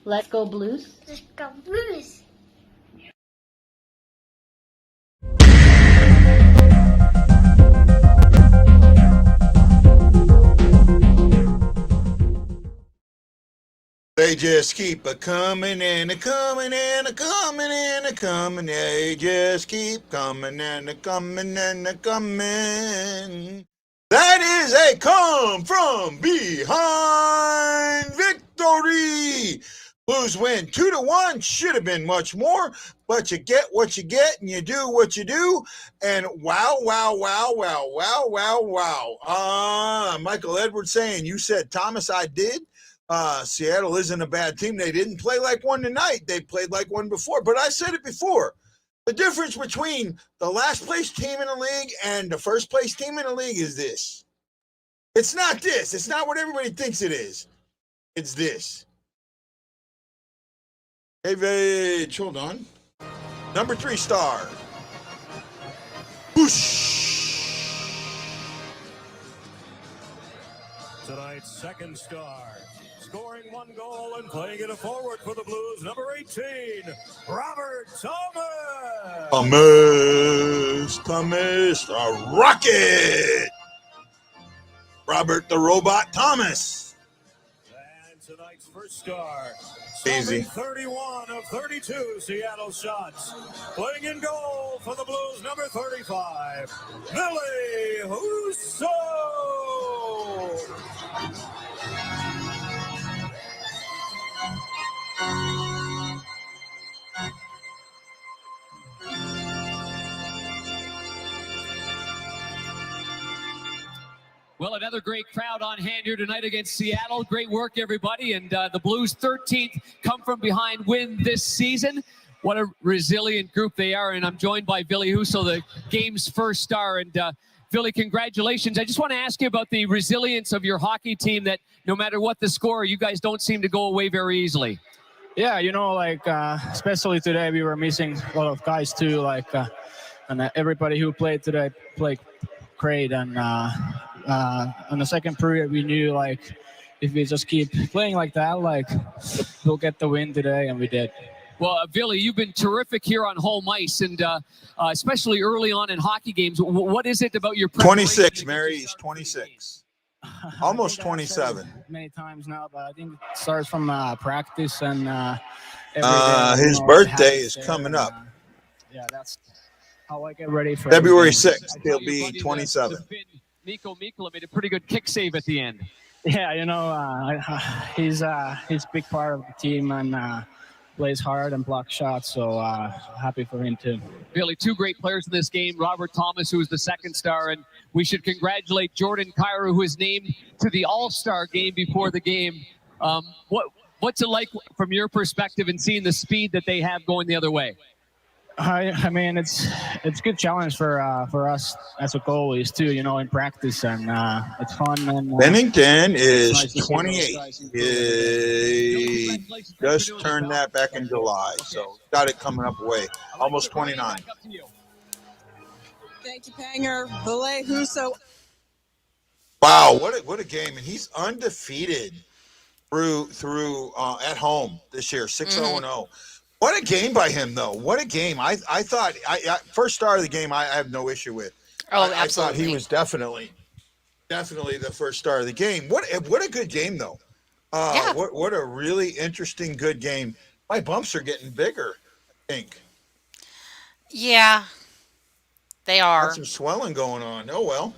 Let's go Blues. Let's go Blues. They just keep a-coming and a-coming and a-coming and a-coming. They just keep coming and a-coming and a-coming. That is a come from behind victory. Blues win 2-1. Should have been much more, but you get what you get and you do what you do. And wow. Michael Edwards saying, you said, Thomas, I did. Seattle isn't a bad team. They didn't play like one tonight. They played like one before. But I said it before. The difference between the last place team in the league and the first place team in the league is this. It's not this. It's not what everybody thinks it is. It's this. Hey, Vage, hold on. Number 3 star. Whoosh. Tonight's second star. Scoring 1 goal and playing it forward for the Blues, number 18, Robert Thomas. Thomas, the Rocket. Robert the Robot Thomas. And tonight's first star. Easy. 31 of 32 Seattle shots. Playing in goal for the Blues, number 35, Billy Husso. Well, another great crowd on hand here tonight against Seattle. Great work, everybody. And the Blues' 13th come-from-behind win this season. What a resilient group they are. And I'm joined by Billy Husso, the game's first star. And Billy, congratulations. I just want to ask you about the resilience of your hockey team, that no matter what the score, you guys don't seem to go away very easily. Yeah, you know, like, especially today, we were missing a lot of guys too. Like, and everybody who played today played great. And on the second period, we knew, like, if we just keep playing like that, like, we'll get the win today, and we did. Well, Billy, you've been terrific here on home ice, and especially early on in hockey games. What is it about your 26, Mary? He's 26. Almost 27. Many times now, but I think it starts from practice and his birthday is coming up. Yeah, that's how I get ready for February 6th. He'll be 27. Mikko Mikkola made a pretty good kick save at the end. Yeah, you know, he's a big part of the team and plays hard and blocks shots, so happy for him too. Billy, 2 great players in this game. Robert Thomas, who is the second star, and we should congratulate Jordan Kyrou, who is named to the All-Star game before the game. What's it like from your perspective in seeing the speed that they have going the other way? I mean, it's a good challenge for us as a goalies too, you know, in practice, and it's fun. And Pennington is nice 28. He just turned that back in July, so got it coming up away. Almost 29. Thank you, Panger. Billy Husso. Wow, what a game, and he's undefeated through at home this year, 6-0-0. What a game by him, though. What a game. I thought, first star of the game, I have no issue with. Oh, I thought he was definitely the first star of the game. What a good game, though. Yeah. What a really interesting, good game. My bumps are getting bigger, I think. Yeah, they are. Got some swelling going on. Oh, well.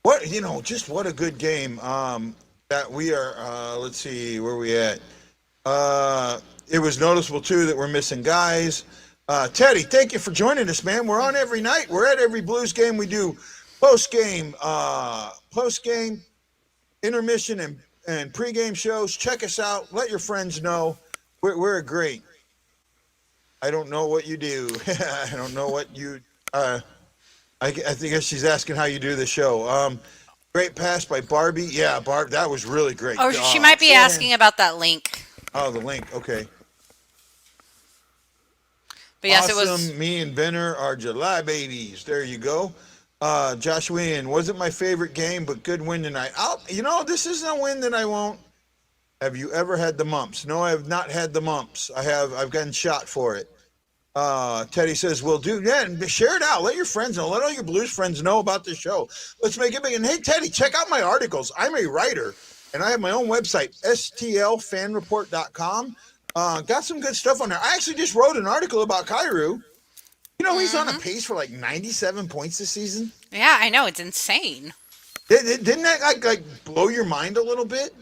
What a good game. That we are, let's see, where are we at? It was noticeable, too, that we're missing guys. Teddy, thank you for joining us, man. We're on every night. We're at every Blues game. We do post-game, intermission, and pregame shows. Check us out. Let your friends know. We're great. I don't know what you do. I don't know what you I think she's asking how you do the show. Great pass by Barbie. Yeah, Barb, that was really great. Oh, she might be asking about that link. Oh, the link. Okay. But yes, awesome. It was. Me and Benner are July babies. There you go. Josh Wynn, wasn't my favorite game, but good win tonight. This isn't a win that I won't Have you ever had the mumps? No, I have not had the mumps. I've gotten shot for it. Teddy says, "Well, dude, yeah, and share it out. Let your friends know. Let all your Blues friends know about the show. Let's make it big." And hey, Teddy, check out my articles. I'm a writer, and I have my own website, stlfanreport.com. Got some good stuff on there. I actually just wrote an article about Kyrou. You know, he's on a pace for like 97 points this season. Yeah, I know. It's insane. Didn't that like blow your mind a little bit?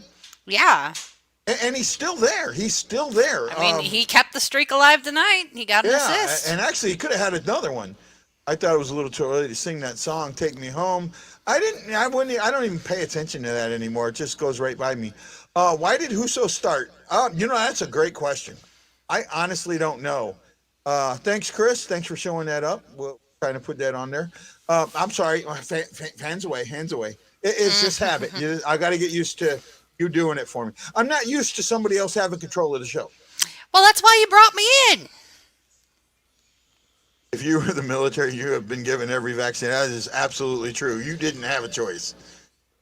Yeah. And he's still there. He's still there. I mean, he kept the streak alive tonight. He got an assist. And actually, he could have had another one. I thought it was a little too early to sing that song, "Take Me Home." I don't even pay attention to that anymore. It just goes right by me. Why did Husso start? That's a great question. I honestly don't know. Thanks, Chris. Thanks for showing that up. We'll try to put that on there. I'm sorry. Hands away. It's just habit. I got to get used to you doing it for me. I'm not used to somebody else having control of the show. Well, that's why you brought me in. If you were the military, you have been given every vaccine. That is absolutely true. You didn't have a choice.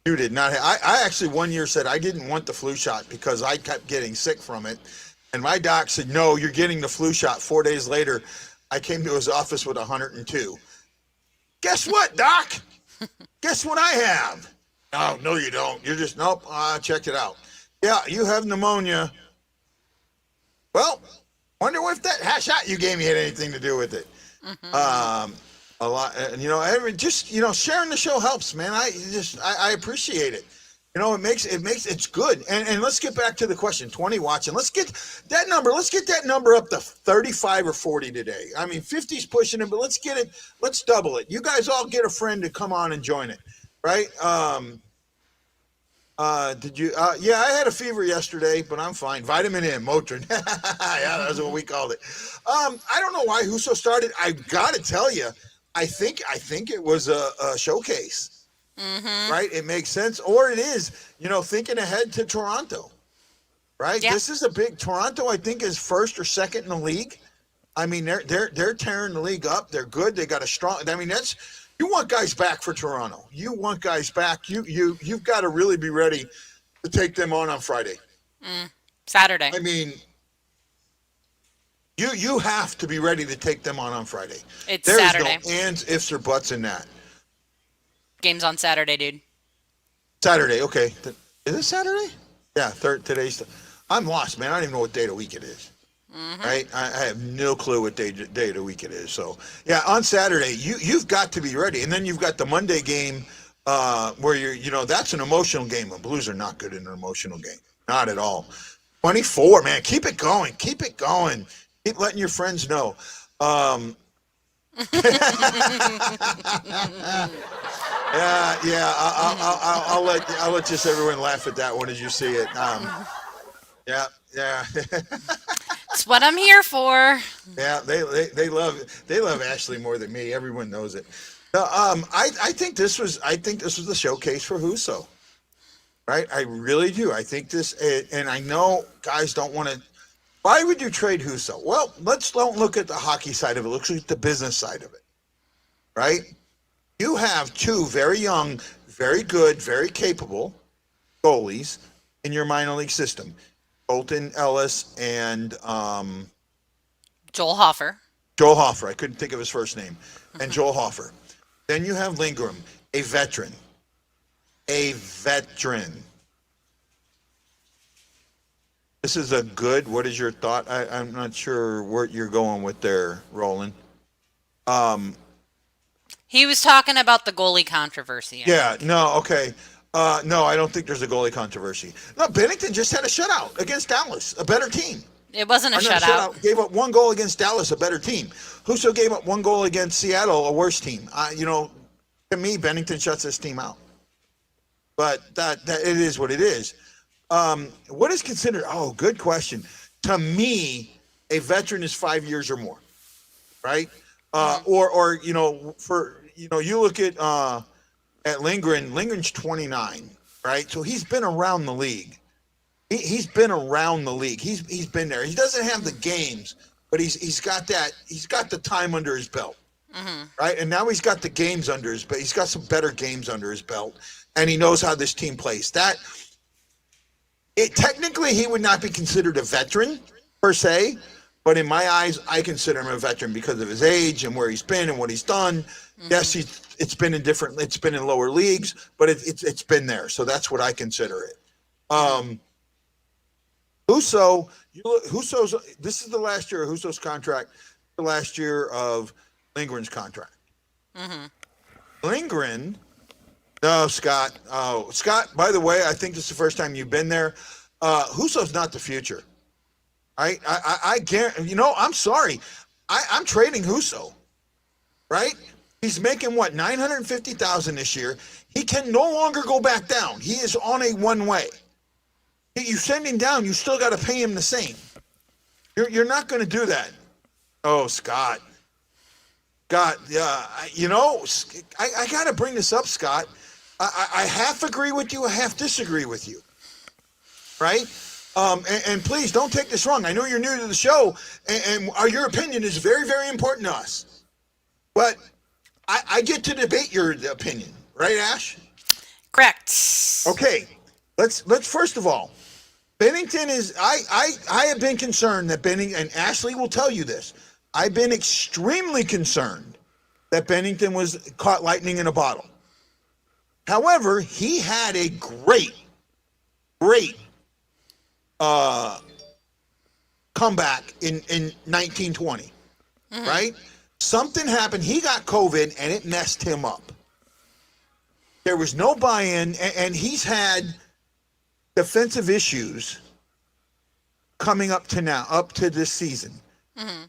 You did not. I actually one year said I didn't want the flu shot because I kept getting sick from it. And my doc said, "No, you're getting the flu shot." 4 days later, I came to his office with 102. Guess what, doc? Guess what I have? Oh, no, you don't. You're just, nope, I checked it out. Yeah, you have pneumonia. Well, wonder if that shot you gave me had anything to do with it. A lot, sharing the show helps, man. I appreciate it. It's good. And let's get back to the question, 20 watching. Let's get that number up to 35 or 40 today. I mean, 50's pushing it, but let's double it. You guys all get a friend to come on and join it. Right? Did you? Yeah, I had a fever yesterday, but I'm fine. Vitamin M, Motrin. Yeah, that's what we called it. I don't know why Husso started. I got to tell you, I think it was a showcase. Right? It makes sense. Or it is, thinking ahead to Toronto. Right? Yeah. This is a big Toronto, I think, is first or second in the league. I mean, they're tearing the league up. They're good. They got a strong. I mean, you want guys back for Toronto. You want guys back. You've got to really be ready to take them on Friday. Saturday. I mean, you have to be ready to take them on Friday. There's Saturday. No ands, ifs, or buts in that. Game's on Saturday, dude. Saturday, okay. Is it Saturday? Yeah, today's. I'm lost, man. I don't even know what day of the week it is. Right? I have no clue what day of the week it is. So, yeah, on Saturday, you've got to be ready. And then you've got the Monday game where that's an emotional game. The Blues are not good in an emotional game. Not at all. 24, man. Keep it going. Keep letting your friends know. I'll let just everyone laugh at that one as you see it. Yeah. That's what I'm here for. Yeah, they love Ashley more than me. Everyone knows it. I think this was the showcase for Husso. Right? I really do. I think this, and I know guys don't want to. Why would you trade Husso? Well, don't look at the hockey side of it. Let's look at the business side of it. Right? You have two very young, very good, very capable goalies in your minor league system. Colton Ellis and Joel Hofer. Joel Hofer. I couldn't think of his first name. And Joel Hofer. Then you have Lindgren, a veteran. This is a good. What is your thought? I'm not sure where you're going with there, Roland. He was talking about the goalie controversy. Yeah. No. Okay. No, I don't think there's a goalie controversy. No, Pennington just had a shutout against Dallas, a better team. It wasn't a shutout. Gave up one goal against Dallas, a better team. Husso gave up one goal against Seattle, a worse team. To me, Pennington shuts this team out. But that it is what it is. What is considered? Oh, good question. To me, a veteran is 5 years or more, right? You look at Lindgren. Lindgren's 29, right? So he's been around the league. He's been around the league. He's been there. He doesn't have the games, but he's got that. He's got the time under his belt, right? And now he's got the games under his belt. He's got some better games under his belt, and he knows how this team plays. That technically he would not be considered a veteran per se, but in my eyes, I consider him a veteran because of his age and where he's been and what he's done. Yes, it's been in lower leagues, but it's been there. So that's what I consider it. Husso's, this is the last year of Husso's contract, the last year of Lindgren's contract. Lindgren, no, Scott. Oh, Scott, by the way, I think this is the first time you've been there. Husso's not the future. I guarantee, I'm sorry. I'm trading Husso, right? He's making what, $950,000 this year. He can no longer go back down. He is on a one-way. You send him down, you still got to pay him the same. You're not going to do that. Oh, Scott. Scott, I got to bring this up, Scott. I half agree with you, I half disagree with you, right? And please don't take this wrong. I know you're new to the show, and your opinion is very, very important to us. But I get to debate your opinion, right, Ash? Correct. Okay, let's first of all, Pennington is. I have been concerned that Pennington, and Ashley will tell you this. I've been extremely concerned that Pennington was caught lightning in a bottle. However, he had a great comeback in 1920, right? Something happened. He got COVID, and it messed him up. There was no buy-in, and he's had defensive issues coming up to this season.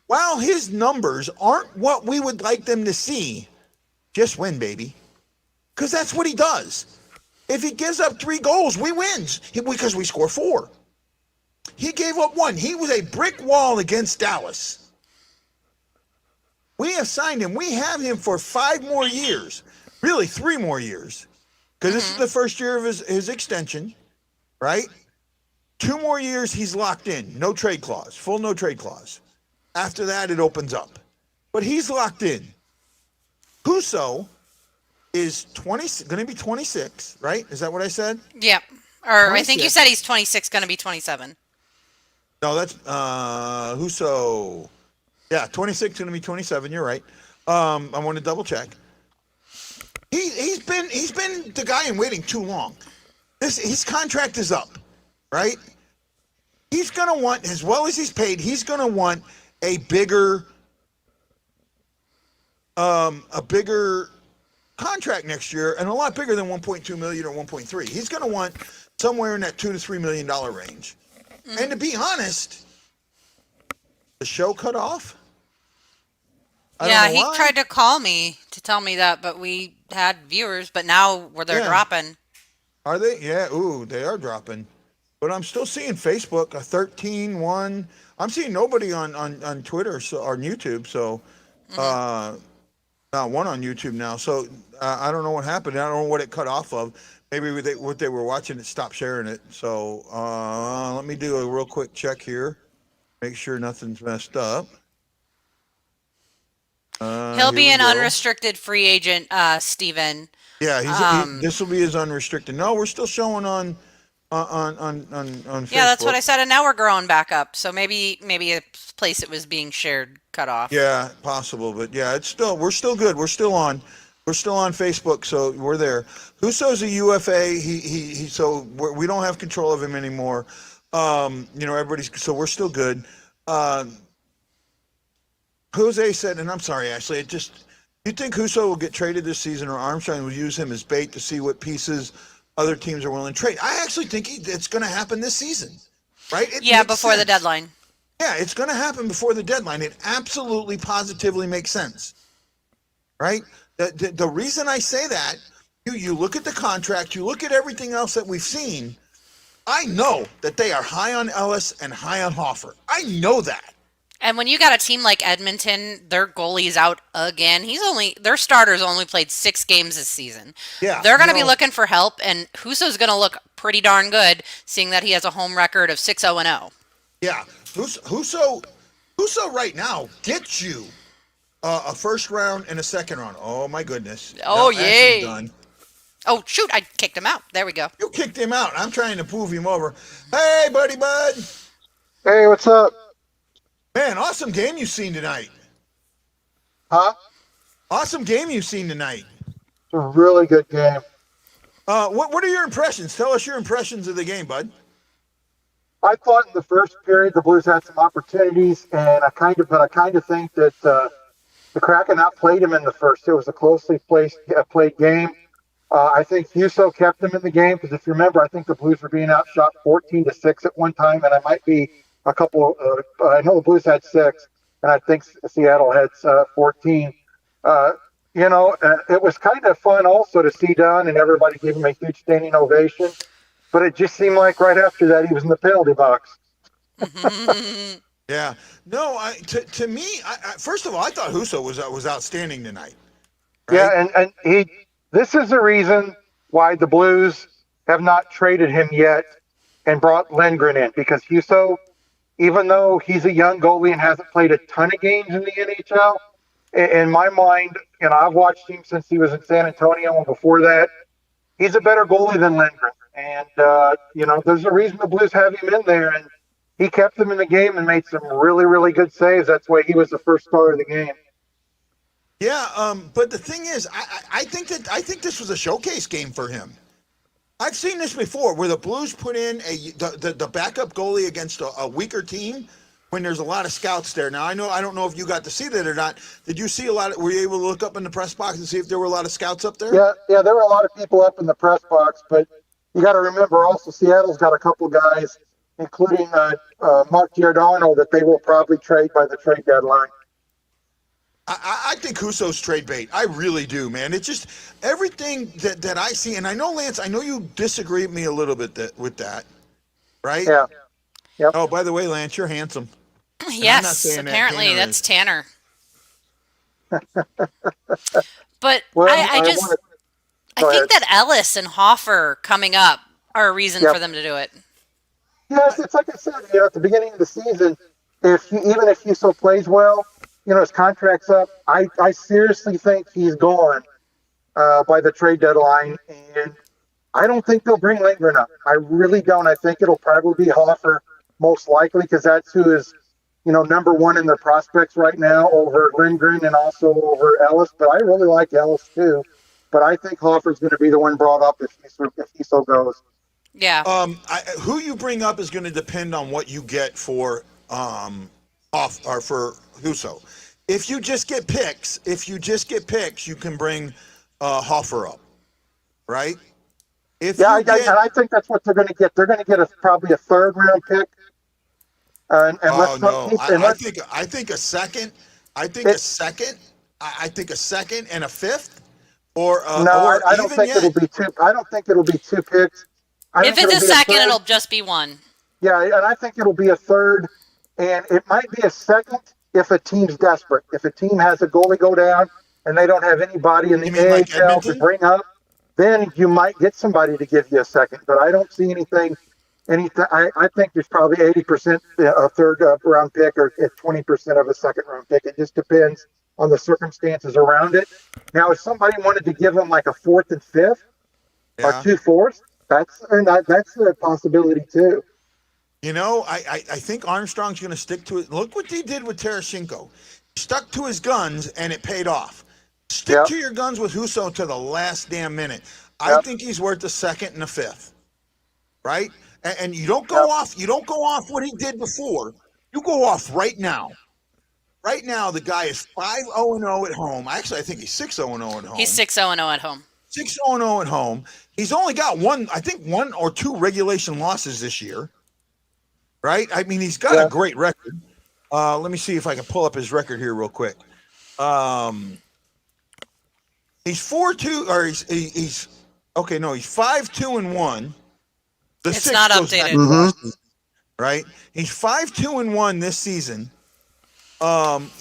While his numbers aren't what we would like them to see, just win, baby. Because that's what he does. If he gives up 3 goals, we wins because we score 4. He gave up 1. He was a brick wall against Dallas. We have signed him. We have him for 5 more years. Really, 3 more years. Because this is the first year of his extension, right? 2 more years, he's locked in. No trade clause. Full no trade clause. After that, it opens up. But he's locked in. Husso is going to be 26, right? Is that what I said? Yep. Or 26. I think you said he's 26, going to be 27. No, that's Husso. Yeah, 26 going to be 27. You're right. I want to double check. He's been the guy in waiting too long. His contract is up, right? He's going to want, as well as he's paid, he's going to want a bigger contract next year, and a lot bigger than 1.2 million or 1.3. He's going to want somewhere in that $2 to $3 million range. And to be honest, the show cut off. Yeah, he tried to call me to tell me that, but we had viewers, but now they're dropping. Are they? Yeah, they are dropping. But I'm still seeing Facebook, a 13-1. I'm seeing nobody on Twitter or on YouTube, so not one on YouTube now. So I don't know what happened. I don't know what it cut off of. Maybe what they were watching, it stopped sharing it. So let me do a real quick check here. Make sure nothing's messed up. He'll be an unrestricted free agent, Steven. Yeah, this will be his unrestricted. No, we're still showing on Facebook. Yeah, that's what I said, and now we're growing back up. So maybe a place it was being shared cut off. Yeah, possible, but yeah, we're still good. We're still on Facebook, so we're there. Husso's a UFA. So we don't have control of him anymore. So we're still good. Jose said, and I'm sorry, Ashley, you think Husso will get traded this season, or Armstrong will use him as bait to see what pieces other teams are willing to trade? I actually think it's going to happen this season, right? Before the deadline. Yeah, it's going to happen before the deadline. It absolutely, positively makes sense, right? The reason I say that, you look at the contract, you look at everything else that we've seen, I know that they are high on Ellis and high on Hoffer. I know that. And when you got a team like Edmonton, their goalie's out again. Their starters only played 6 games this season. Yeah, they're going to be looking for help, and Husso's going to look pretty darn good, seeing that he has a home record of 6-0-0. Yeah, Husso right now gets you a first round and a second round. Oh my goodness! Oh no, yay! Done. Oh, shoot, I kicked him out. There we go. You kicked him out. I'm trying to move him over. Hey, buddy, bud. Hey, what's up? Man, awesome game you've seen tonight. Huh? Awesome game you've seen tonight. It's a really good game. What are your impressions? Tell us your impressions of the game, bud. I thought in the first period the Blues had some opportunities, and I kind of think that the Kraken outplayed him in the first. It was a closely played game. I think Huso kept them in the game because if you remember, I think the Blues were being outshot 14-6 at one time, and I might be a couple. I know the Blues had 6, and I think Seattle had 14. It was kind of fun also to see Dunn and everybody give him a huge standing ovation, but it just seemed like right after that he was in the penalty box. Yeah. No, to me, first of all, I thought Huso was outstanding tonight. Right? Yeah, and this is the reason why the Blues have not traded him yet and brought Lindgren in, because Huso, even though he's a young goalie and hasn't played a ton of games in the NHL, in my mind, I've watched him since he was in San Antonio, and before that, he's a better goalie than Lindgren. And, there's a reason the Blues have him in there, and he kept them in the game and made some really, really good saves. That's why he was the first star of the game. Yeah, but the thing is, I think this was a showcase game for him. I've seen this before, where the Blues put in the backup goalie against a weaker team when there's a lot of scouts there. Now I don't know if you got to see that or not. Did you see were you able to look up in the press box and see if there were a lot of scouts up there? Yeah, there were a lot of people up in the press box, but you got to remember also Seattle's got a couple guys, including Mark Giordano, that they will probably trade by the trade deadline. I think Huso's trade bait. I really do, man. It's just everything that I see, and I know, Lance, I know you disagree with me a little bit with that, right? Yeah. Yep. Oh, by the way, Lance, you're handsome. Yes, apparently that's Tanner. But Well, I think that Ellis and Hoffer coming up are a reason for them to do it. Yeah, it's like I said, at the beginning of the season, even if Huso plays well, his contract's up, I seriously think he's gone by the trade deadline, and I don't think they'll bring Lindgren up. I really don't. I think it'll probably be Hoffer most likely, because that's who is, number one in their prospects right now over Lindgren and also over Ellis. But I really like Ellis too. But I think Hoffer's going to be the one brought up if Huso goes. Yeah. Who you bring up is going to depend on what you get for for Huso. If you just get picks, you can bring Hoffer up, right? I think that's what they're going to get. They're going to get probably a third round pick. I think a second. I think a second and a fifth. I don't think it'll be two. I don't think it'll be two picks. If it's a second, it'll just be one. Yeah, and I think it'll be a third, and it might be a second if a team's desperate. If a team has a goalie go down and they don't have anybody in the AHL to bring up, then you might get somebody to give you a second. But I don't see anything. I think there's probably 80% a third round pick or 20% of a second round pick. It just depends on the circumstances around it. Now, if somebody wanted to give them like a fourth and fifth or 2 fourths, that's a possibility too. I think Armstrong's going to stick to it. Look what he did with Tarasenko. He stuck to his guns, and it paid off. Stick to your guns with Huso to the last damn minute. I think he's worth a second and a fifth, right? And you don't go off. You don't go off what he did before. You go off right now. Right now, the guy is 5-0-0 at home. Actually, I think he's 6-0-0 at home. He's 6-0-0 at home. 6-0-0 at home. He's only got one or two regulation losses this year. Right? I mean, he's got a great record. Let me see if I can pull up his record here real quick. He's 4-2, or he's 5-2-1. It's not updated. Right? He's 5-2-1 this season.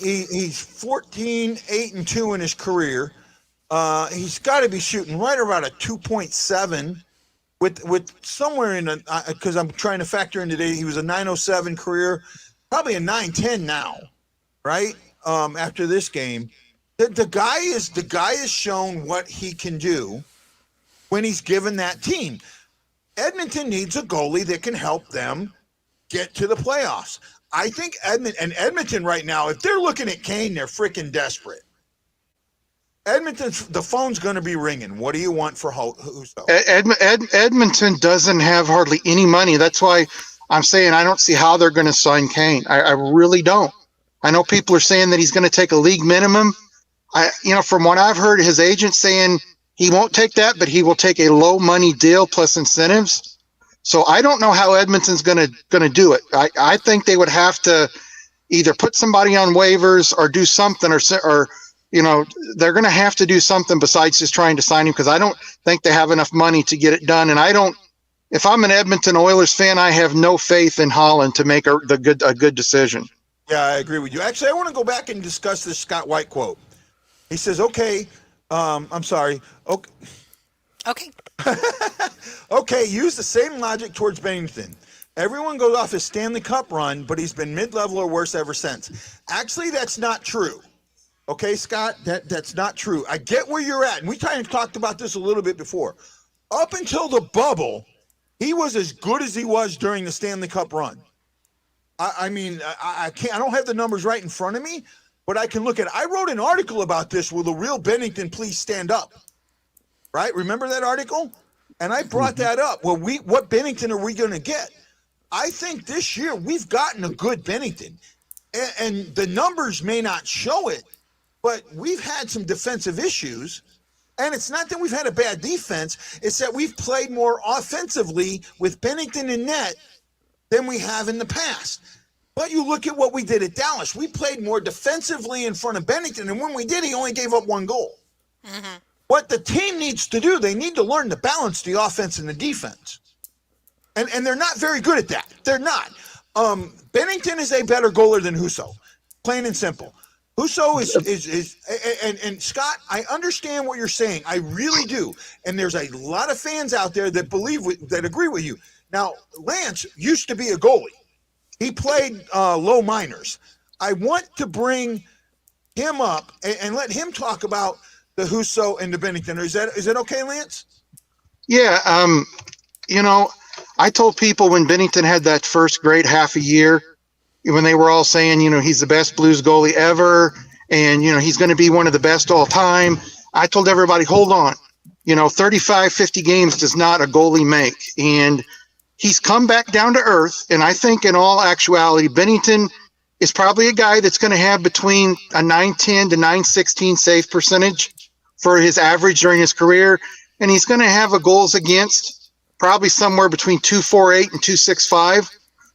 He's 14-8-2 in his career. He's got to be shooting right around a 2.7 with somewhere in because I'm trying to factor in today. He was a 907 career, probably a 910 now, right? After this game, the guy is shown what he can do. when he's given that team. Edmonton needs a goalie that can help them get to the playoffs. I think Edmonton right now, if they're looking at Kane, they're freaking desperate. The phone's going to be ringing. What do you want for Husso? Edmonton doesn't have hardly any money. That's why I'm saying I don't see how they're going to sign Kane. I really don't. I know people are saying that he's going to take a league minimum. From what I've heard, his agent saying he won't take that, but he will take a low money deal plus incentives. So I don't know how Edmonton's going to do it. I think they would have to either put somebody on waivers or do something, or they're going to have to do something besides just trying to sign him, because I don't think they have enough money to get it done. And if I'm an Edmonton Oilers fan, I have no faith in Holland to make a good decision. Yeah, I agree with you. Actually, I want to go back and discuss this Scott White quote. He says, okay, I'm sorry. Okay. Okay, use the same logic towards Pennington. Everyone goes off his Stanley Cup run, but he's been mid-level or worse ever since. Actually, that's not true. Okay, Scott, that's not true. I get where you're at, and we kind of talked about this a little bit before. Up until the bubble, he was as good as he was during the Stanley Cup run. I don't have the numbers right in front of me, but I can look at it. I wrote an article about this. Will the real Pennington please stand up? Right? Remember that article? And I brought that up. Well, what Pennington are we going to get? I think this year we've gotten a good Pennington. And the numbers may not show it, but we've had some defensive issues. And it's not that we've had a bad defense. It's that we've played more offensively with Pennington in net than we have in the past. But you look at what we did at Dallas. We played more defensively in front of Pennington, and when we did, he only gave up one goal. Mm-hmm. What the team needs to do, they need to learn to balance the offense and the defense. And they're not very good at that. They're not. Pennington is a better goaler than Husso, plain and simple. Husso is and Scott, I understand what you're saying. I really do. And there's a lot of fans out there that agree with you. Now, Lance used to be a goalie. He played low minors. I want to bring him up and let him talk about the Husso and the Pennington. Is that okay, Lance? Yeah. I told people when Pennington had that first great half a year, when they were all saying, he's the best Blues goalie ever, and, he's going to be one of the best all time. I told everybody, hold on. 35, 50 games does not a goalie make. And he's come back down to earth. And I think in all actuality, Pennington is probably a guy that's going to have between a 910 to 916 save percentage for his average during his career. And he's going to have a goals against probably somewhere between 248 and 265,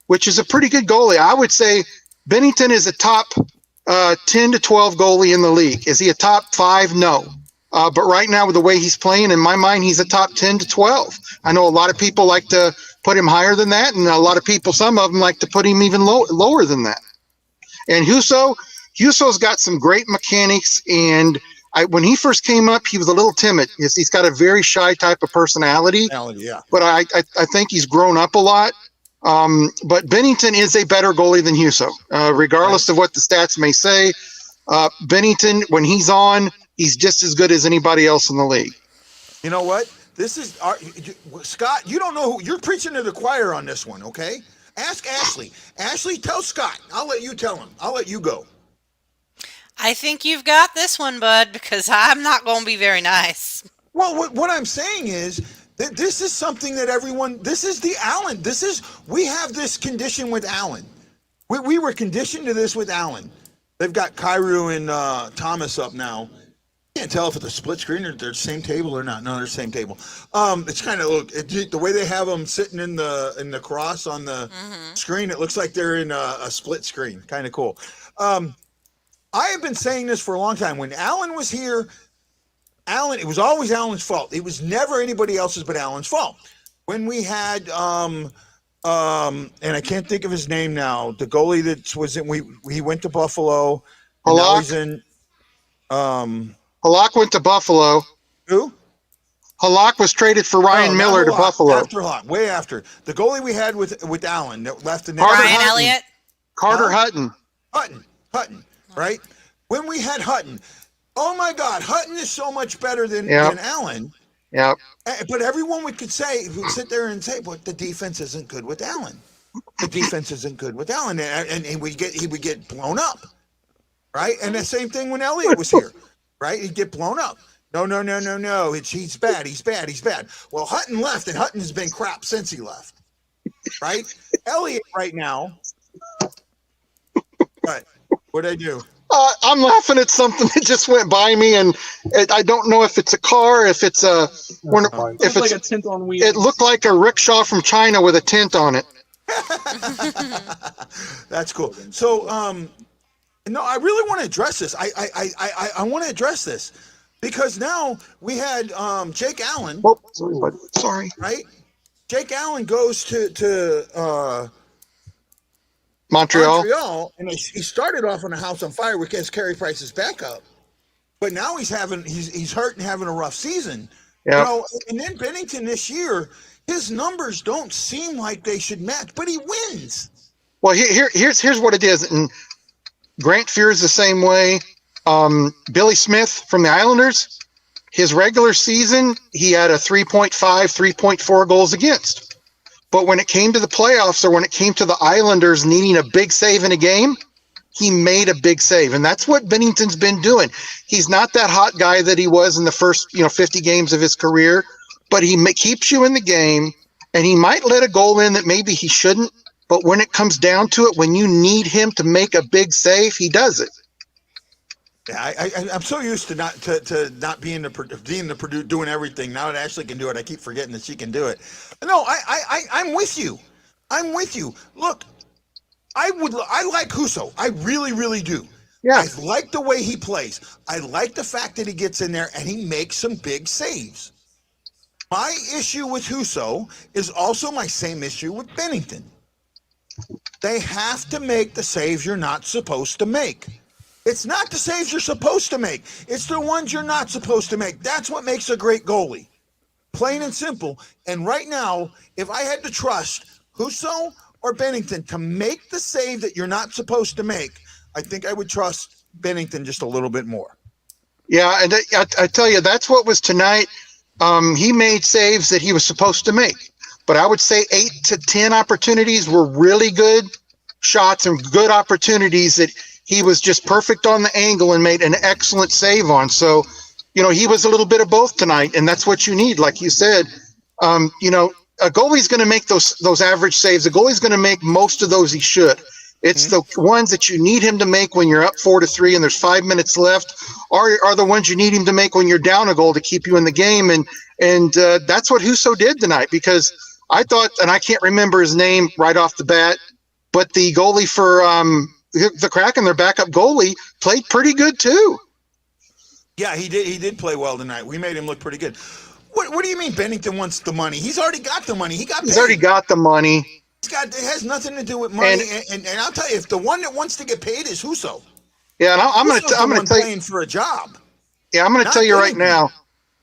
which is a pretty good goalie. I would say Pennington is a top 10 to 12 goalie in the league. Is he a top 5? No. But right now, with the way he's playing, in my mind, he's a top 10 to 12. I know a lot of people like to put him higher than that, and a lot of people, some of them, like to put him even lower than that. And Husso's got some great mechanics, and when he first came up, he was a little timid. He's got a very shy type of personality. Yeah. But I think he's grown up a lot. But Pennington is a better goalie than Husso, regardless of what the stats may say. Pennington, when he's on, he's just as good as anybody else in the league. You know what? This is Scott. You don't know who you're preaching to the choir on this one, okay? Ask Ashley. Ashley, tell Scott. I'll let you tell him. I'll let you go. I think you've got this one, bud, because I'm not going to be very nice. Well, what I'm saying is that this is something that this is the Allen. We have this condition with Allen. We were conditioned to this with Allen. They've got Kyrou and Thomas up now. Can't tell if it's a split screen or they're the same table or not. No, they're the same table. It's kind of the way they have them sitting in the cross on the screen. It looks like they're in a split screen. Kind of cool. I have been saying this for a long time. When Allen was here, it was always Allen's fault. It was never anybody else's but Allen's fault. When we had and I can't think of his name now, the goalie that was in, he went to Buffalo. Halak went to Buffalo. Who? Halak was traded for Ryan Miller to Buffalo. After Halak, way after. The goalie we had with Allen that left the net. Ryan Elliott? Carter Hutton. Hutton, right? When we had Hutton, oh my God, Hutton is so much better than Allen. Yeah. But everyone would sit there and say, "But the defense isn't good with Allen. The defense isn't good with Allen," and he would get blown up, right? And the same thing when Elliott was here, right? He'd get blown up. No. He's bad. He's bad. Well, Hutton left, and Hutton has been crap since he left, right? Elliott right now. What'd I do? I'm laughing at something that just went by me, and I don't know if it's a car, if it's a tint on wheels. It looked like a rickshaw from China with a tint on it. That's cool. So, no, I really want to address this. I want to address this because now we had Jake Allen. Oh, sorry, buddy. Sorry. Right? Jake Allen goes to Montreal, and he started off on a house on fire because Carey Price's backup, but now he's hurt and having a rough season. Yeah. You know, and then Pennington this year, his numbers don't seem like they should match, but he wins. Well, here's what it is, and Grant Fuhr is the same way. Billy Smith from the Islanders, his regular season, he had a 3.5, 3.4 goals against. But when it came to the playoffs, or when it came to the Islanders needing a big save in a game, he made a big save. And that's what Pennington's been doing. He's not that hot guy that he was in the first 50 games of his career, but he keeps you in the game, and he might let a goal in that maybe he shouldn't. But when it comes down to it, when you need him to make a big save, he does it. Yeah, I'm so used to not being the doing everything. Now that Ashley can do it, I keep forgetting that she can do it. No, I'm with you. I'm with you. Look, I like Husso. I really, really do. Yeah. I like the way he plays. I like the fact that he gets in there and he makes some big saves. My issue with Husso is also my same issue with Pennington. They have to make the saves you're not supposed to make. It's not the saves you're supposed to make. It's the ones you're not supposed to make. That's what makes a great goalie. Plain and simple. And right now, if I had to trust Husso or Pennington to make the save that you're not supposed to make, I think I would trust Pennington just a little bit more. Yeah, and I tell you, that's what was tonight. He made saves that he was supposed to make. But I would say 8 to 10 opportunities were really good shots and good opportunities that he was just perfect on the angle and made an excellent save on. So, he was a little bit of both tonight, and that's what you need. Like you said, a goalie's going to make those average saves. A goalie's going to make most of those he should. It's the ones that you need him to make when you're up 4-3 and there's 5 minutes left, are the ones you need him to make when you're down a goal to keep you in the game. And that's what Husso did tonight, because I thought, and I can't remember his name right off the bat, but the goalie for the Kraken, their backup goalie, played pretty good too. Yeah, he did. He did play well tonight. We made him look pretty good. What do you mean Pennington wants the money? He's already got the money. He's already got the money. It has nothing to do with money. And I'll tell you, if the one that wants to get paid is Husso. Yeah, and I'm going to tell you, playing for a job. Yeah, I'm going to tell you right now,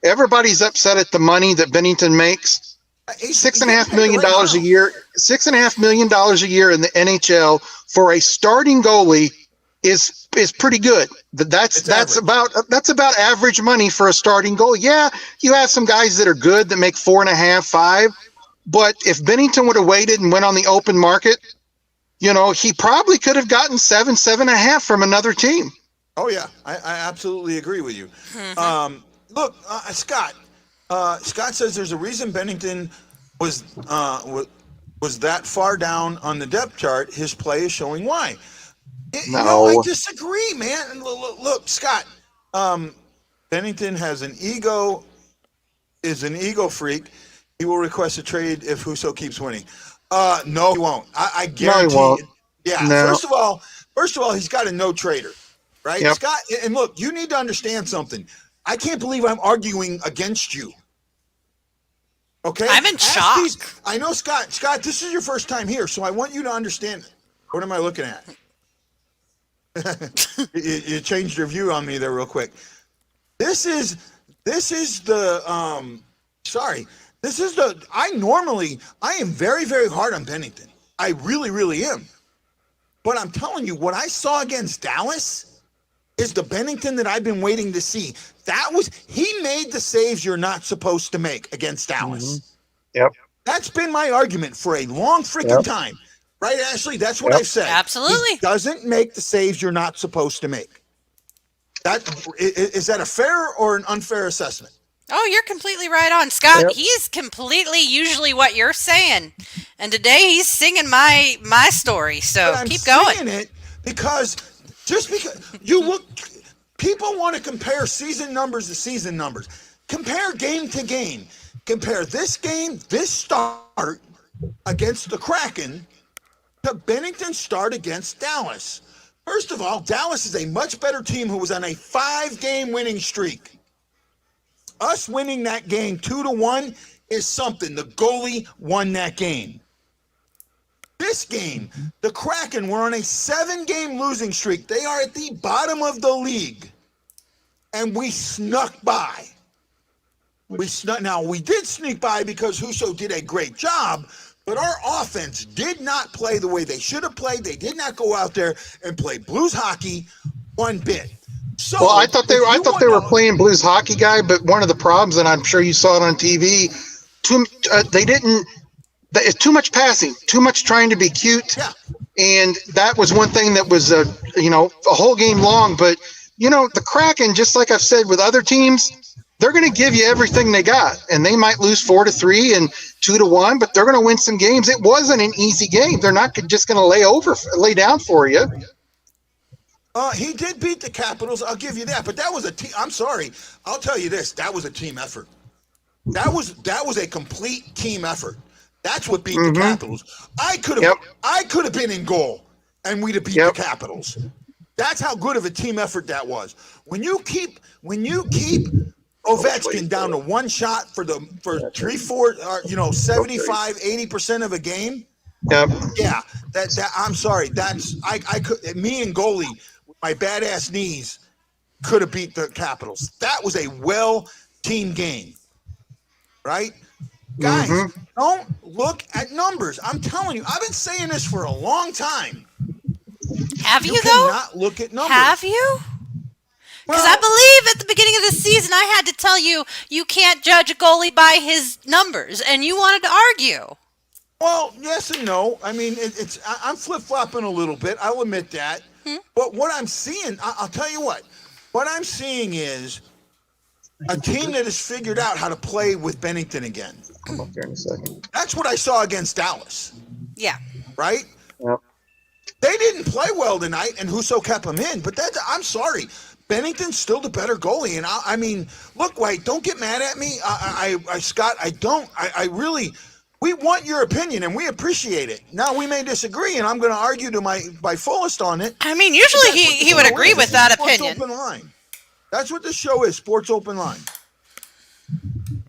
everybody's upset at the money that Pennington makes. $6.5 million a year. $6.5 million a year in the NHL for a starting goalie is pretty good. That's about average money for a starting goalie. Yeah, you have some guys that are good that make 4.5, 5. But if Pennington would have waited and went on the open market, he probably could have gotten 7.5 from another team. Oh yeah, I absolutely agree with you. Look, Scott. Scott says there's a reason Pennington was that far down on the depth chart. His play is showing why. No, I disagree, man. Look, Scott. Pennington has an ego. Is an ego freak. He will request a trade if Husso keeps winning. No, he won't. I guarantee. No, he won't. Yeah. No. First of all, he's got a no trader, right? Yep. Scott, and look, you need to understand something. I can't believe I'm arguing against you. Okay? I'm in shock. I know, Scott. Scott, this is your first time here, so I want you to understand. What am I looking at? you changed your view on me there real quick. This is the I am very, very hard on Pennington. I really, really am. But I'm telling you, what I saw against Dallas is the Pennington that I've been waiting to see. He made the saves you're not supposed to make against Dallas. Yep. That's been my argument for a long freaking time. Right, Ashley? That's what I've said. Absolutely. He doesn't make the saves you're not supposed to make. Is that a fair or an unfair assessment? Oh, you're completely right on, Scott. He's completely usually what you're saying, and today he's singing my story. So keep going. I'm saying it because you look, people want to compare season numbers to season numbers. Compare game to game. Compare this start against the Kraken to Pennington's start against Dallas. First of all, Dallas is a much better team who was on a 5-game winning streak. Us winning that game 2-1 is something. The goalie won that game. This game, the Kraken were on a 7-game losing streak. They are at the bottom of the league. And we snuck by. Now, we did sneak by because Husso did a great job, but our offense did not play the way they should have played. They did not go out there and play Blues hockey one bit. So, well, I thought they were playing Blues hockey, guy, but one of the problems, and I'm sure you saw it on TV, it's too much passing, too much trying to be cute. Yeah. And that was one thing that was, a whole game long. But, the Kraken, just like I've said with other teams, they're going to give you everything they got. And they might lose 4-3 and 2-1, but they're going to win some games. It wasn't an easy game. They're not just going to lay down for you. He did beat the Capitals. I'll give you that. But that was a team. I'm sorry. I'll tell you this. That was a team effort. That was a complete team effort. That's what beat the Capitals. I could have been in goal, and we'd have beat the Capitals. That's how good of a team effort that was. When you keep Ovechkin down to one shot for 75, 80% of a game. Yep. Yeah. That I'm sorry. I could, me and goalie, with my badass knees, could have beat the Capitals. That was a team game. Right? Guys, don't look at numbers. I'm telling you, I've been saying this for a long time. Have you though? Cannot look at numbers. Have you? Because I believe at the beginning of the season, I had to tell you can't judge a goalie by his numbers, and you wanted to argue. Well, yes and no. I mean, I'm flip-flopping a little bit. I'll admit that. But what I'm seeing, I'll tell you what I'm seeing is a team that has figured out how to play with Pennington again. Come up here in a second. That's what I saw against Dallas. Yeah. Right? Yep. They didn't play well tonight, and Husso kept them in. But I'm sorry. Pennington's still the better goalie. And I mean, look, White, don't get mad at me. Scott, I really, we want your opinion and we appreciate it. Now, we may disagree, and I'm going to argue to my fullest on it. I mean, usually he would agree with that opinion. Sports Open Line. That's what this show is, Sports Open Line.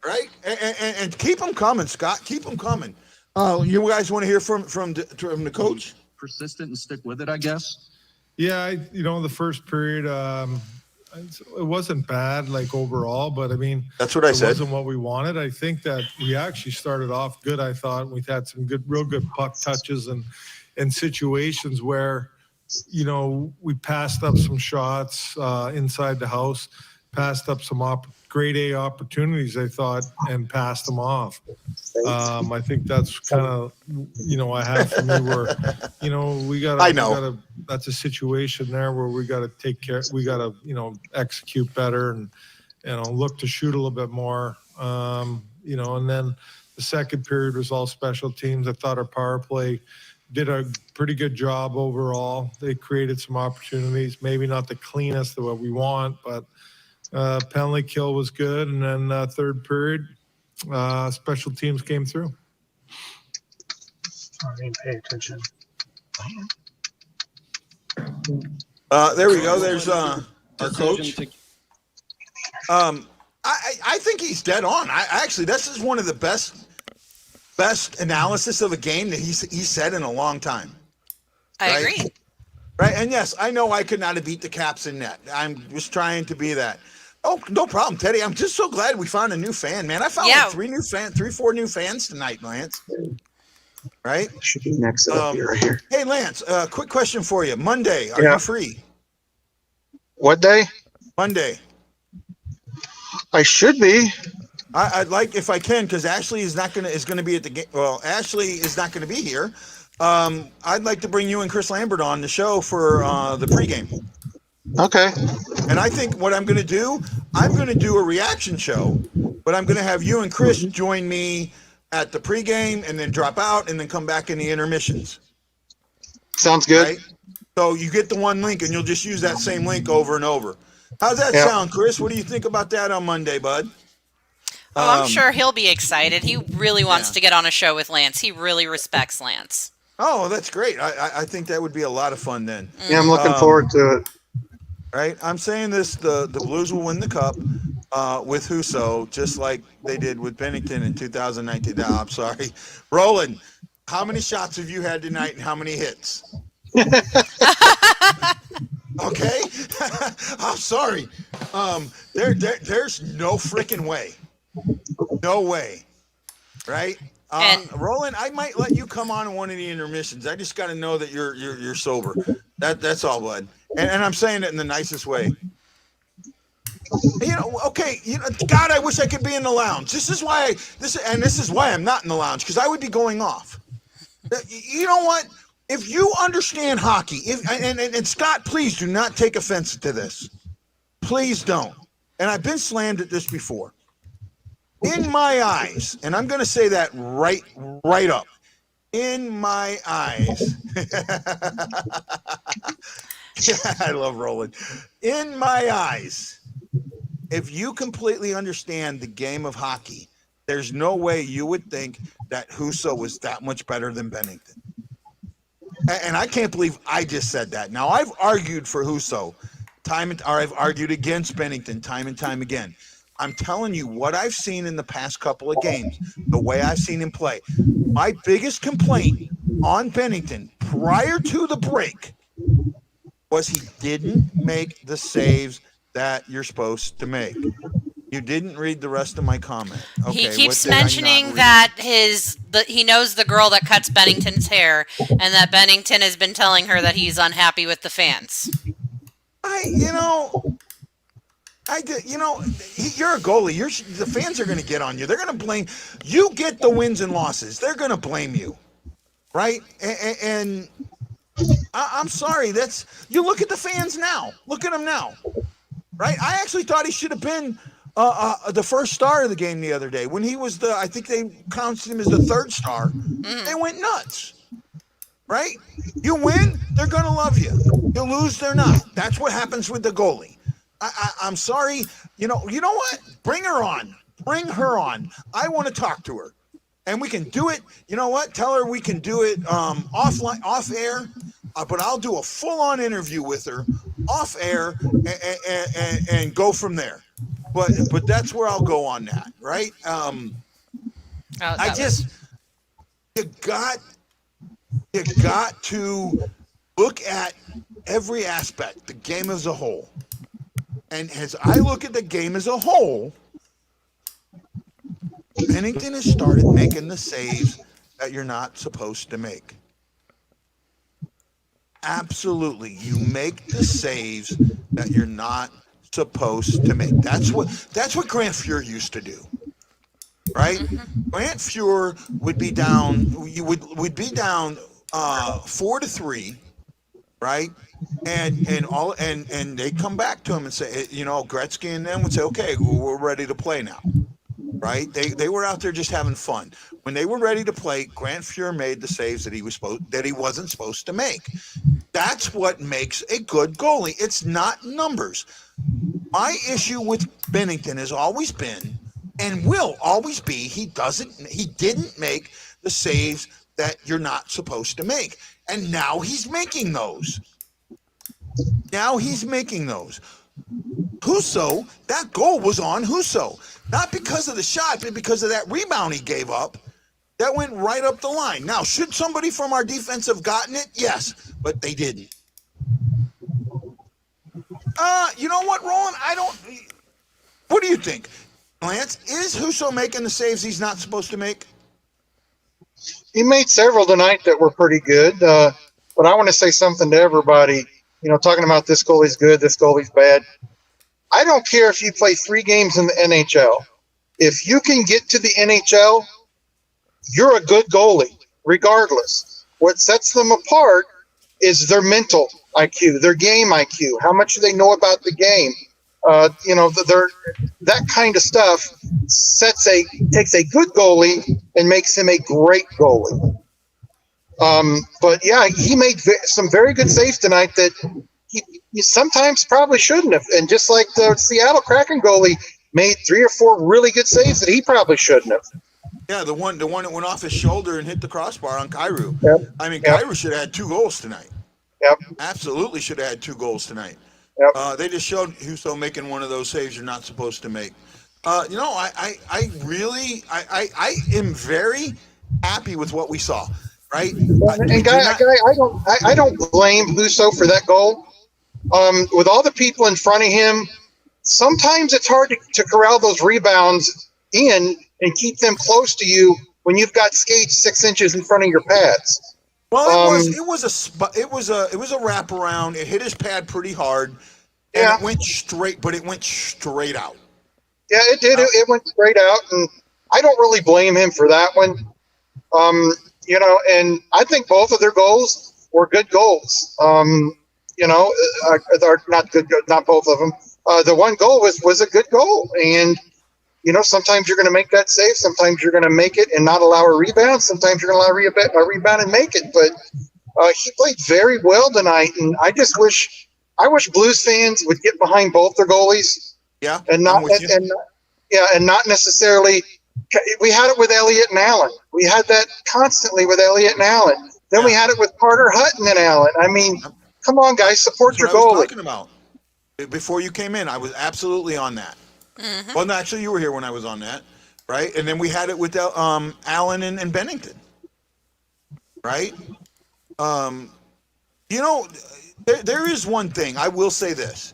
Right? And keep them coming, Scott. Keep them coming. You guys want to hear from the coach? Persistent and stick with it, I guess. Yeah, the first period, it wasn't bad, like overall, but I mean, that's what I said. It wasn't what we wanted. I think that we actually started off good. I thought we've had some real good puck touches and situations where, we passed up some shots inside the house, passed up some grade A opportunities, I thought, and passed them off. I think that's kind of, I have for me where, that's a situation there where we got to take care, we got to, execute better and, look to shoot a little bit more, and then the second period was all special teams. I thought our power play did a pretty good job overall. They created some opportunities, maybe not the cleanest of what we want, but penalty kill was good. And then third period, special teams came through. I didn't pay attention. There we go. There's our coach. I think he's dead on. Actually, this is one of the best analysis of a game that he said in a long time. I agree. Right, and yes, I know I could not have beat the Caps in net. I'm just trying to be that. Oh, no problem, Teddy. I'm just so glad we found a new fan, man. I found like 4 new fans tonight, Lance. Right? Should be next up here, right here. Hey, Lance, quick question for you. Monday, are you free? What day? Monday. I should be. I'd like if I can, because Ashley is going to be at the game. Well, Ashley is not going to be here. I'd like to bring you and Chris Lambert on the show for the pregame. Okay. And I think what I'm going to do a reaction show, but I'm going to have you and Chris join me at the pregame and then drop out and then come back in the intermissions. Sounds good. Right? So you get the one link and you'll just use that same link over and over. How's that sound, Chris? What do you think about that on Monday, bud? Oh, I'm sure he'll be excited. He really wants to get on a show with Lance. He really respects Lance. Oh, that's great. I think that would be a lot of fun then. Yeah, I'm looking forward to it. Right? I'm saying this, the Blues will win the Cup with Husso, just like they did with Pennington in 2019. No, I'm sorry. Roland, how many shots have you had tonight and how many hits? Okay? I'm sorry. There's no freaking way. No way. Right? Roland, I might let you come on in one of the intermissions. I just got to know that you're sober. That's all, bud. And I'm saying it in the nicest way. God, I wish I could be in the lounge. This is why I'm not in the lounge, because I would be going off. You know what? If you understand hockey, and Scott, please do not take offense to this. Please don't. And I've been slammed at this before. In my eyes, and I'm going to say that right up. In my eyes. I love Roland. In my eyes, if you completely understand the game of hockey, there's no way you would think that Husso was that much better than Pennington. And I can't believe I just said that. Now, I've argued for Husso I've argued against Pennington time and time again. I'm telling you what I've seen in the past couple of games, the way I've seen him play. My biggest complaint on Pennington prior to the break was he didn't make the saves that you're supposed to make. You didn't read the rest of my comment. Okay, he keeps mentioning that he knows the girl that cuts Bennington's hair, and that Bennington has been telling her that he's unhappy with the fans. You're a goalie. The fans are going to get on you. They're going to blame you. Get the wins and losses. They're going to blame you, right? And I'm sorry. You look at the fans now. Look at them now, right? I actually thought he should have been the first star of the game the other day when he was I think they counted him as the third star. They went nuts, right? You win, they're going to love you. You lose, they're not. That's what happens with the goalie. I'm sorry. You know what? Bring her on. Bring her on. I want to talk to her, and we can do it. You know what? Tell her we can do it off air. But I'll do a full-on interview with her off air and go from there. But that's where I'll go on that, right? You got to look at every aspect, the game as a whole. And as I look at the game as a whole, Pennington has started making the saves that you're not supposed to make. Absolutely. You make the saves that you're not supposed to make. That's what Grant Fuhr used to do. Right? Grant Fuhr would be down 4-3, right? And they come back to him and say, Gretzky and them would say, okay, we're ready to play now. Right? They were out there just having fun. When they were ready to play, Grant Fuhr made the saves that he wasn't supposed to make. That's what makes a good goalie. It's not numbers. My issue with Pennington has always been and will always be he didn't make the saves that you're not supposed to make. And now he's making those. Husso, that goal was on Husso. Not because of the shot, but because of that rebound he gave up. That went right up the line. Now, should somebody from our defense have gotten it? Yes, but they didn't. You know what, Roland? What do you think? Lance, is Husso making the saves he's not supposed to make? He made several tonight that were pretty good. But I want to say something to everybody. Talking about this goalie's good, this goalie's bad. I don't care if you play 3 games in the NHL. If you can get to the NHL, you're a good goalie, regardless. What sets them apart is their mental IQ, their game IQ, how much do they know about the game. That kind of stuff takes a good goalie and makes him a great goalie. But yeah, he made some very good saves tonight that he sometimes probably shouldn't have. And just like the Seattle Kraken goalie made 3 or 4 really good saves that he probably shouldn't have. Yeah, the one that went off his shoulder and hit the crossbar on Kyrou. Yep. I mean, Yep. Kyrou should have had 2 goals tonight. Yep. Absolutely should have had 2 goals tonight. Yep. They just showed Husso making one of those saves you're not supposed to make. I am very happy with what we saw. Right? And I don't blame Husso for that goal. With all the people in front of him, sometimes it's hard to corral those rebounds in and keep them close to you when you've got skates 6 inches in front of your pads. Well, it was a wraparound. It hit his pad pretty hard, and it went straight out. Yeah, it did. It went straight out, and I don't really blame him for that one. And I think both of their goals were good goals. They're not good, not both of them. The one goal was a good goal, and sometimes you're going to make that save, sometimes you're going to make it and not allow a rebound, sometimes you're going to allow a rebound and make it. But he played very well tonight, and I wish Blues fans would get behind both their goalies. Yeah, and not necessarily. We had it with Elliott and Allen. We had that constantly with Elliott and Allen. Then we had it with Carter Hutton and Allen. I mean, come on, guys, support your goalie. I was talking about before you came in. I was absolutely on that. Mm-hmm. Well, no, actually, you were here when I was on that, right? And then we had it with Allen and Pennington, right? There is one thing I will say this: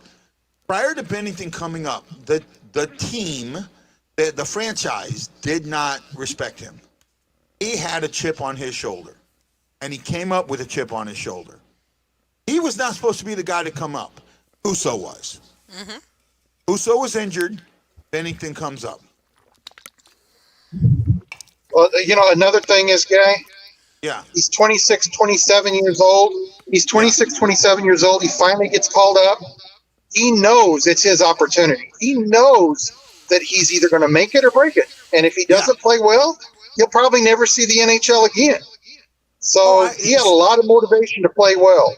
prior to Pennington coming up, the team. The franchise did not respect him. He had a chip on his shoulder, and he came up with a chip on his shoulder. He was not supposed to be the guy to come up. Husso was. Mm-hmm. Husso was injured. Pennington comes up. Well, another thing is, Guy. Yeah. He's 26, 27 years old. He's 26, 27 years old. He finally gets called up. He knows it's his opportunity. He knows that he's either going to make it or break it. And if he doesn't play well, he'll probably never see the NHL again. So he had a lot of motivation to play well.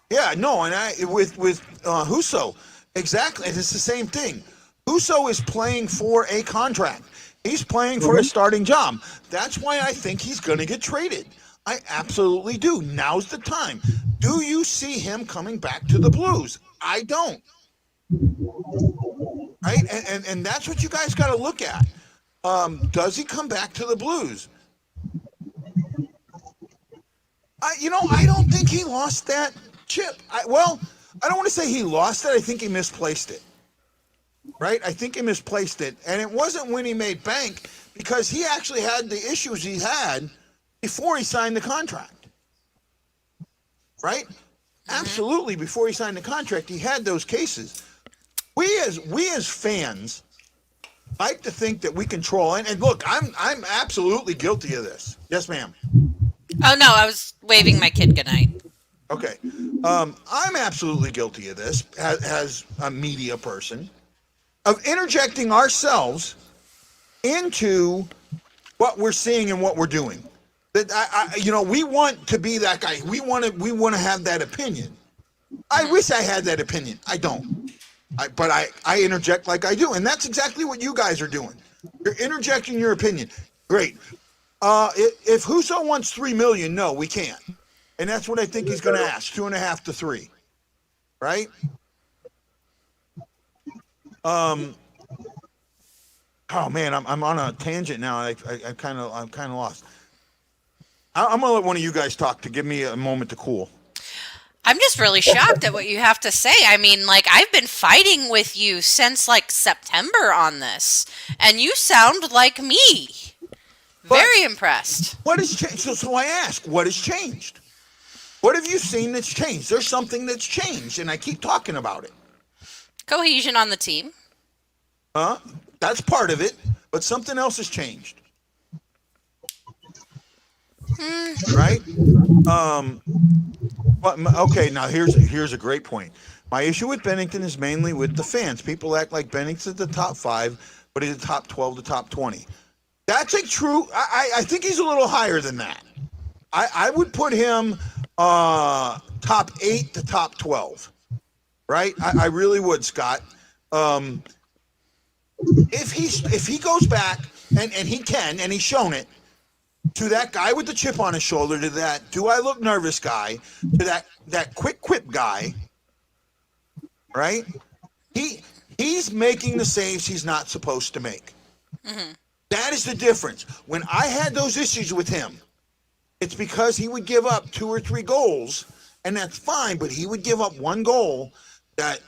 Yeah, no, and with Husso, exactly. It's the same thing. Husso is playing for a contract. He's playing for a starting job. That's why I think he's going to get traded. I absolutely do. Now's the time. Do you see him coming back to the Blues? I don't. Right? And that's what you guys got to look at. Does he come back to the Blues? I don't think he lost that chip. I don't want to say he lost it. I think he misplaced it. Right? I think he misplaced it. And it wasn't when he made bank, because he actually had the issues he had before he signed the contract. Right? Absolutely. Before he signed the contract, he had those cases. We as fans like to think that we control, and look, I'm absolutely guilty of this. Yes, ma'am. Oh no, I was waving my kid goodnight. Okay, I'm absolutely guilty of this as a media person, of interjecting ourselves into what we're seeing and what we're doing. That we want to be that guy. We want to have that opinion. I wish I had that opinion. I don't. But I interject like I do, and that's exactly what you guys are doing. You're interjecting your opinion. Great. If Husso wants $3 million, no, we can't, and that's what I think he's going to ask, 2.5 to 3, right? Oh man, I'm on a tangent now. I'm kind of lost. I'm gonna let one of you guys talk to give me a moment to cool. I'm just really shocked at what you have to say. I mean, I've been fighting with you since September on this, and you sound like me. Very impressed. What has changed? So I ask, what has changed? What have you seen that's changed? There's something that's changed, and I keep talking about it. Cohesion on the team. That's part of it, but something else has changed. Right? Okay, now here's a great point. My issue with Pennington is mainly with the fans. People act like Pennington's the top 5, but he's the top 12 to top 20. That's a true. I think he's a little higher than that. I would put him top 8 to top 12. Right? I really would, Scott. If he goes back and he can, and he's shown it, to that guy with the chip on his shoulder, to that do I look nervous guy, to that quick quip guy, right? He's making the saves he's not supposed to make. Mm-hmm. That is the difference. When I had those issues with him, it's because he would give up 2 or 3 goals, and that's fine, but he would give up one goal that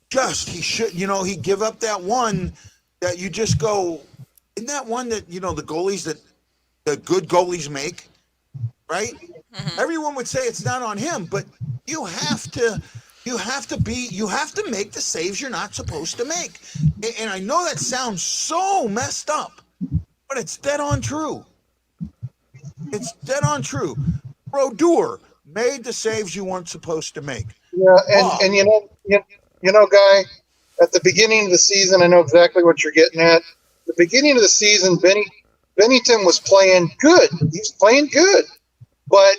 he'd give up that one that you just go, isn't that one that, the goalies that the good goalies make, right? Mm-hmm. Everyone would say it's not on him, but you have to make the saves you're not supposed to make. And I know that sounds so messed up, but it's dead on true. It's dead on true. Brodeur made the saves you weren't supposed to make. Yeah, and Guy, at the beginning of the season, I know exactly what you're getting at. The beginning of the season, Pennington was playing good. He was playing good. But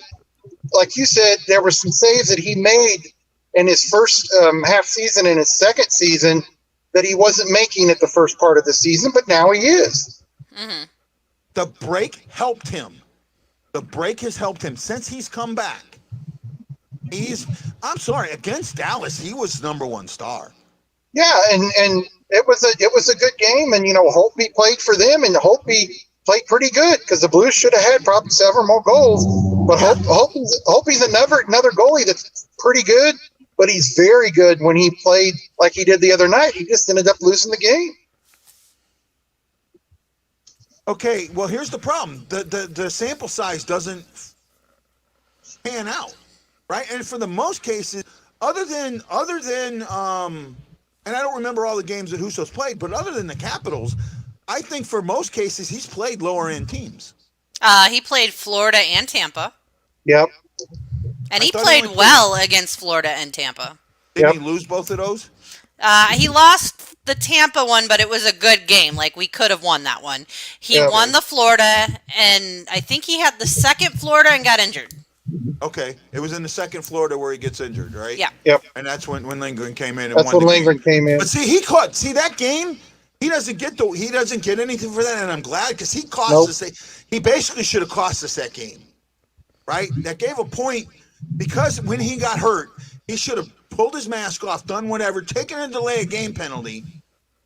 like you said, there were some saves that he made in his first half season and his second season that he wasn't making at the first part of the season, but now he is. Mm-hmm. The break helped him. The break has helped him since he's come back. I'm sorry, against Dallas, he was #1 star. Yeah, and it was a good game, and Holtby played for them, and Holtby played pretty good because the Blues should have had probably several more goals. But Holtby's another goalie that's pretty good, but he's very good when he played like he did the other night. He just ended up losing the game. Okay, well, here's the problem. The sample size doesn't pan out, right? And for the most cases, other than and I don't remember all the games that Husso's played, but other than the Capitals, I think for most cases he's played lower end teams. He played Florida and Tampa. Yep. And he played well against Florida and Tampa. Did he lose both of those? He lost the Tampa one, but it was a good game. Like, we could have won that one. He won the Florida, and I think he had the second Florida and got injured. Okay. It was in the second Florida where he gets injured, right? Yeah. Yep. And that's when Lindgren came in and That's won when the Lindgren game. came in. But see, that game, he doesn't get anything for that, and I'm glad because he cost us. He basically should have cost us that game, right? That gave a point because when he got hurt, he should have pulled his mask off, done whatever, taken a delay a game penalty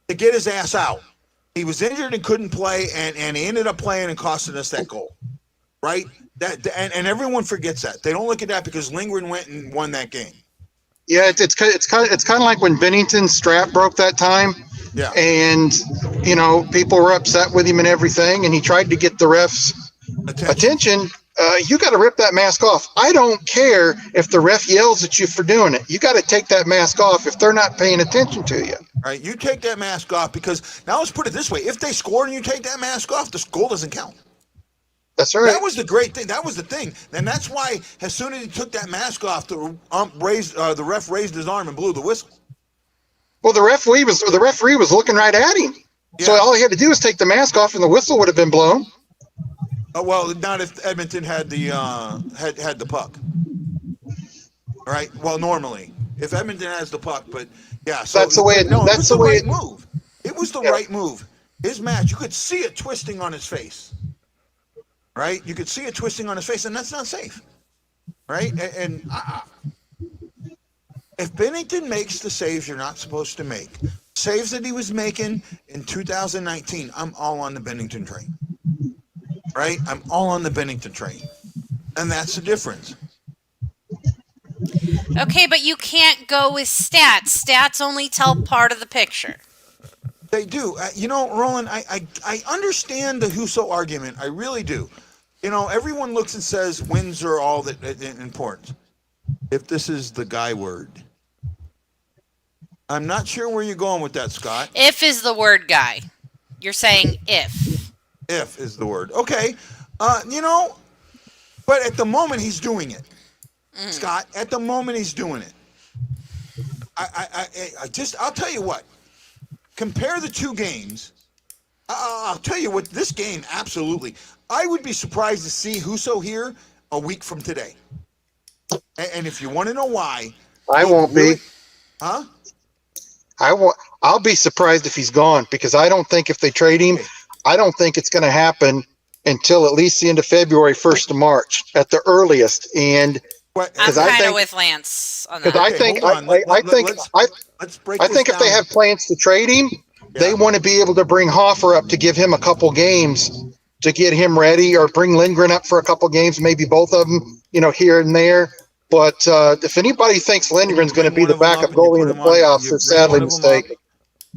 to get his ass out. He was injured and couldn't play, and he ended up playing and costing us that goal, right? And everyone forgets that. They don't look at that because Lindgren went and won that game. Yeah, it's kind of like when Bennington's strap broke that time. Yeah. And people were upset with him and everything, and he tried to get the refs' attention. You got to rip that mask off. I don't care if the ref yells at you for doing it. You got to take that mask off if they're not paying attention to you. All right, you take that mask off because now let's put it this way: if they scored and you take that mask off, the goal doesn't count. That's right. That was the great thing. That was the thing, and that's why as soon as he took that mask off, the ref raised his arm and blew the whistle. Well, the referee was looking right at him, so all he had to do was take the mask off, and the whistle would have been blown. Well, not if Edmonton had the had the puck. All right. Well, normally, if Edmonton has the puck, but yeah, so that's the way. That's the way. Move. It was the right move. His match, you could see it twisting on his face. Right? You could see it twisting on his face, and that's not safe. Right? And if Pennington makes the saves you're not supposed to make, saves that he was making in 2019, I'm all on the Pennington train. Right? I'm all on the Pennington train. And that's the difference. Okay, but you can't go with stats. Stats only tell part of the picture. They do. Roland, I understand the Husso argument. I really do. Everyone looks and says wins are all that important. If this is the guy word. I'm not sure where you're going with that, Scott. If is the word, guy. You're saying if. If is the word. Okay. But at the moment he's doing it. Scott, at the moment he's doing it. I'll tell you what. Compare the two games. I'll tell you what, this game, absolutely. I would be surprised to see Husso here a week from today. And if you want to know why. I won't be. Huh? I'll be surprised if he's gone, because I don't think if they trade him, I don't think it's going to happen until at least the end of February, 1st of March at the earliest. And I'm kind of with Lance on that. Because I think if they have plans to trade him, they want to be able to bring Hoffer up to give him a couple games to get him ready, or bring Lindgren up for a couple games, maybe both of them, here and there. But if anybody thinks Lindgren's going to be the backup goalie in the playoffs, they're sadly mistaken.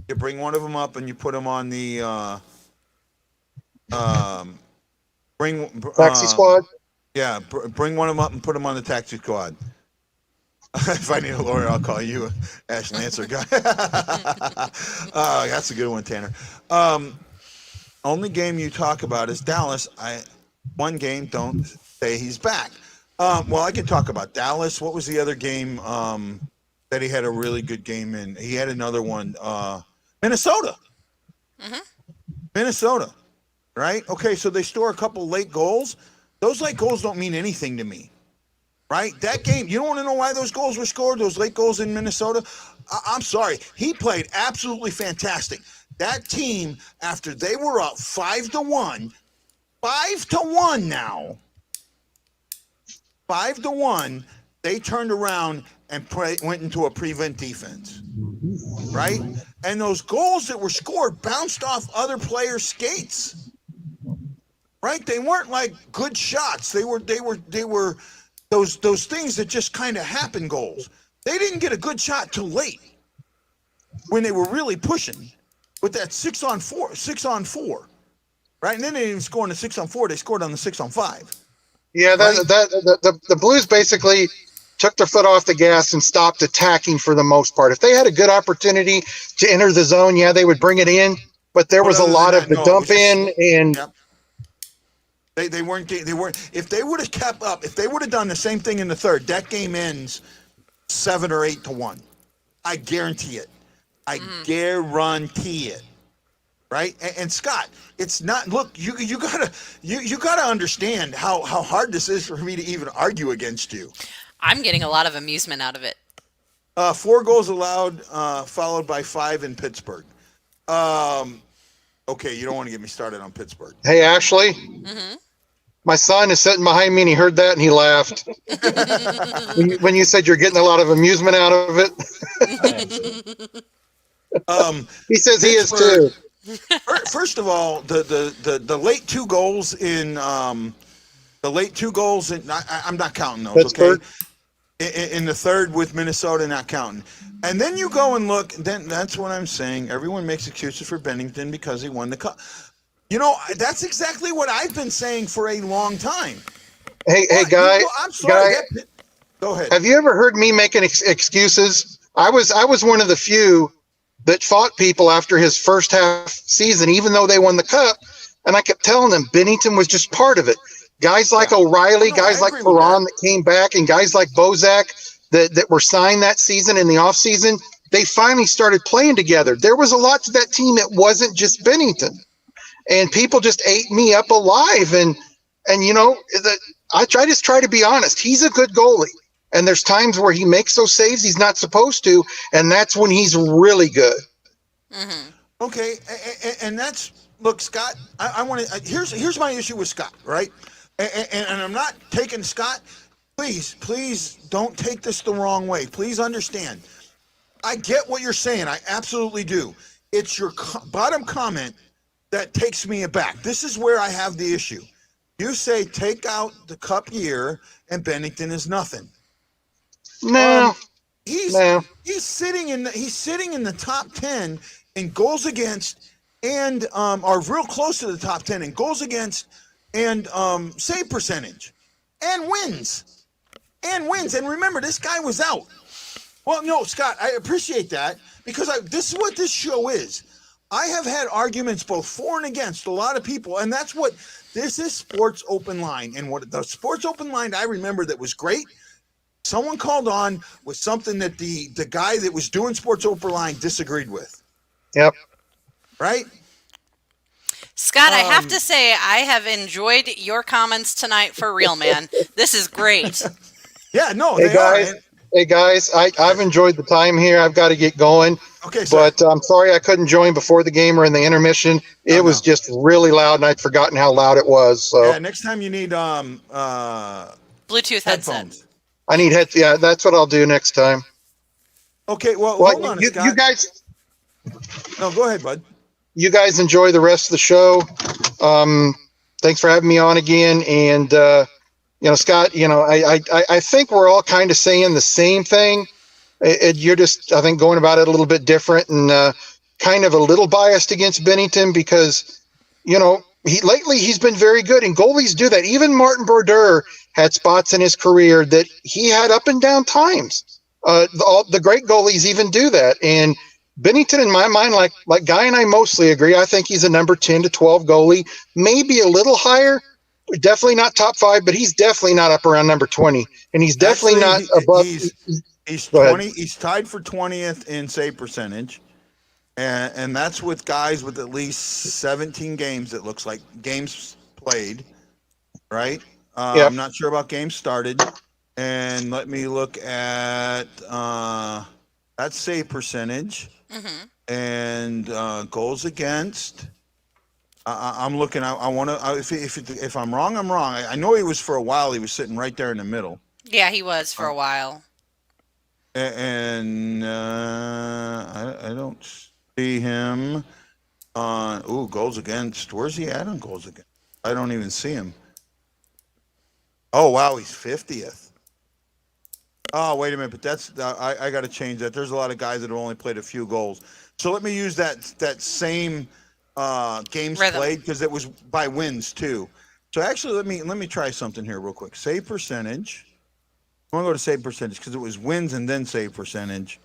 You bring one of them up and you put him on the taxi squad. Yeah, bring one of them up and put him on the taxi squad. If I need a lawyer, I'll call you, Ash Lancer guy. That's a good one, Tanner. Only game you talk about is Dallas. One game, don't say he's back. Well, I can talk about Dallas. What was the other game that he had a really good game in? He had another one. Minnesota. Minnesota, right? Okay, so they score a couple late goals. Those late goals don't mean anything to me, right? That game, you don't want to know why those goals were scored, those late goals in Minnesota? I'm sorry. He played absolutely fantastic. That team, after they were up 5-1 now, 5-1, they turned around and went into a prevent defense, right? And those goals that were scored bounced off other players' skates, right? They weren't like good shots. They were those things that just kind of happen goals. They didn't get a good shot till late when they were really pushing with that 6-on-4, right? And then they didn't score on the 6-on-4. They scored on the 6-on-5. Yeah, the Blues basically took their foot off the gas and stopped attacking for the most part. If they had a good opportunity to enter the zone, yeah, they would bring it in. But there was a lot of the dump in and. Yep. They weren't. If they would have kept up, if they would have done the same thing in the third, that game ends 7 or 8-1. I guarantee it. I guarantee it. Right? And Scott, it's not. Look, you gotta understand how hard this is for me to even argue against you. I'm getting a lot of amusement out of it. 4 goals allowed, followed by 5 in Pittsburgh. Okay, you don't want to get me started on Pittsburgh. Hey, Ashley. My son is sitting behind me and he heard that and he laughed. when you said you're getting a lot of amusement out of it. He says he is too. First of all, the late 2 goals in I'm not counting those. Pittsburgh. Okay, in the third with Minnesota, not counting. And then you go and look. Then that's what I'm saying. Everyone makes excuses for Pennington because he won the cup. That's exactly what I've been saying for a long time. Hey, guy. I'm sorry. Guy, go ahead. Have you ever heard me making excuses? I was one of the few that fought people after his first half season, even though they won the cup. And I kept telling them Bennington was just part of it. Guys like O'Reilly, guys like Perron that came back, and guys like Bozak that were signed that season in the offseason, they finally started playing together. There was a lot to that team. It wasn't just Bennington. And people just ate me up alive. And I just try to be honest. He's a good goalie. And there's times where he makes those saves he's not supposed to, and that's when he's really good. Okay, and that's look, Scott. I want to. Here's my issue with Scott, right? And I'm not taking Scott. Please don't take this the wrong way. Please understand. I get what you're saying. I absolutely do. It's your bottom comment that takes me aback. This is where I have the issue. You say take out the cup year and Bennington is nothing. No. He's sitting in the top 10 in goals against and are real close to the top 10 in goals against and save percentage and wins. And remember, this guy was out. Well, no, Scott, I appreciate that because this is what this show is. I have had arguments both for and against a lot of people, and that's what this is. Sports Open Line, and what the Sports Open Line I remember that was great. Someone called on with something that the guy that was doing Sports Open Line disagreed with. Yep. Right? Scott, I have to say, I have enjoyed your comments tonight for real, man. This is great. Yeah, no, Hey guys, I've enjoyed the time here. I've got to get going. Okay, sir. But I'm sorry I couldn't join before the game or in the intermission. It was just really loud, and I'd forgotten how loud it was. So yeah, next time you need Bluetooth headphones. I need Yeah, that's what I'll do next time. Okay, well hold on, Scott. You guys. No, go ahead, bud. You guys enjoy the rest of the show. Thanks for having me on again. And Scott, I think we're all kind of saying the same thing. You're just, I think, going about it a little bit different and kind of a little biased against Pennington because, lately he's been very good, and goalies do that. Even Martin Brodeur had spots in his career that he had up and down times. The great goalies even do that. And Pennington, in my mind, like Guy and I mostly agree, I think he's a number 10 to 12 goalie, maybe a little higher. Definitely not top 5, but he's definitely not up around number 20, and he's definitely not above. He's 20. He's tied for 20th in save percentage, and that's with guys with at least 17 games. It looks like games played, right? I'm not sure about games started, and let me look at that's save percentage and goals against. I'm looking. I want to. If I'm wrong, I'm wrong. I know he was for a while. He was sitting right there in the middle. Yeah, he was for a while. And I don't see him on. Goals against. Where's he at on goals against? I don't even see him. Oh wow, he's 50th. Oh wait a minute, but that's I got to change that. There's a lot of guys that have only played a few goals. So let me use that same. Games Rhythm. Played because it was by wins too. So actually, let me try something here real quick. Save percentage. I want to go to save percentage because it was wins and then save percentage.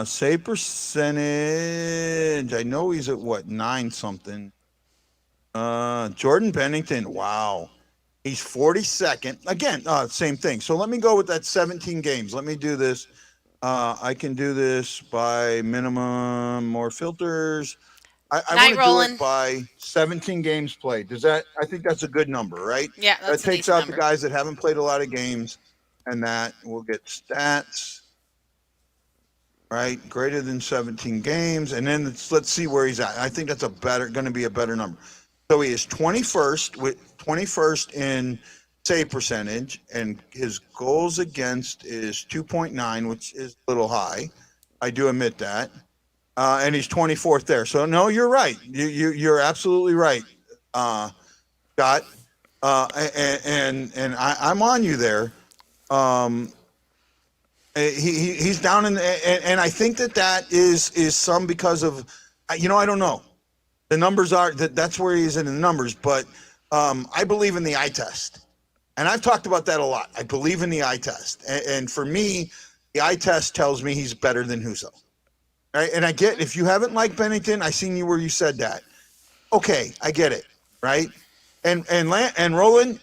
Save percentage. I know he's at what 9 something. Jordan Pennington. Wow, he's 42nd. Again, same thing. So let me go with that 17 games. Let me do this. I can do this by minimum, more filters. I want to do it by 17 games played. I think that's a good number, right? Yeah, that's that takes out the guys that haven't played a lot of games, and that will get stats, right? Greater than 17 games, and then let's see where he's at. I think that's going to be a better number. So he is 21st in save percentage, and his goals against is 2.9, which is a little high. I do admit that. And he's 24th there. So no, you're right. You're absolutely right, Scott. And I'm on you there. He's down in, and I think that is some because of, I don't know. The numbers are that's where he is in the numbers, but I believe in the eye test, and I've talked about that a lot. I believe in the eye test, and for me, the eye test tells me he's better than Husso. Right? And I get, if you haven't liked Pennington, I seen you where you said that. Okay, I get it, right? And Roland,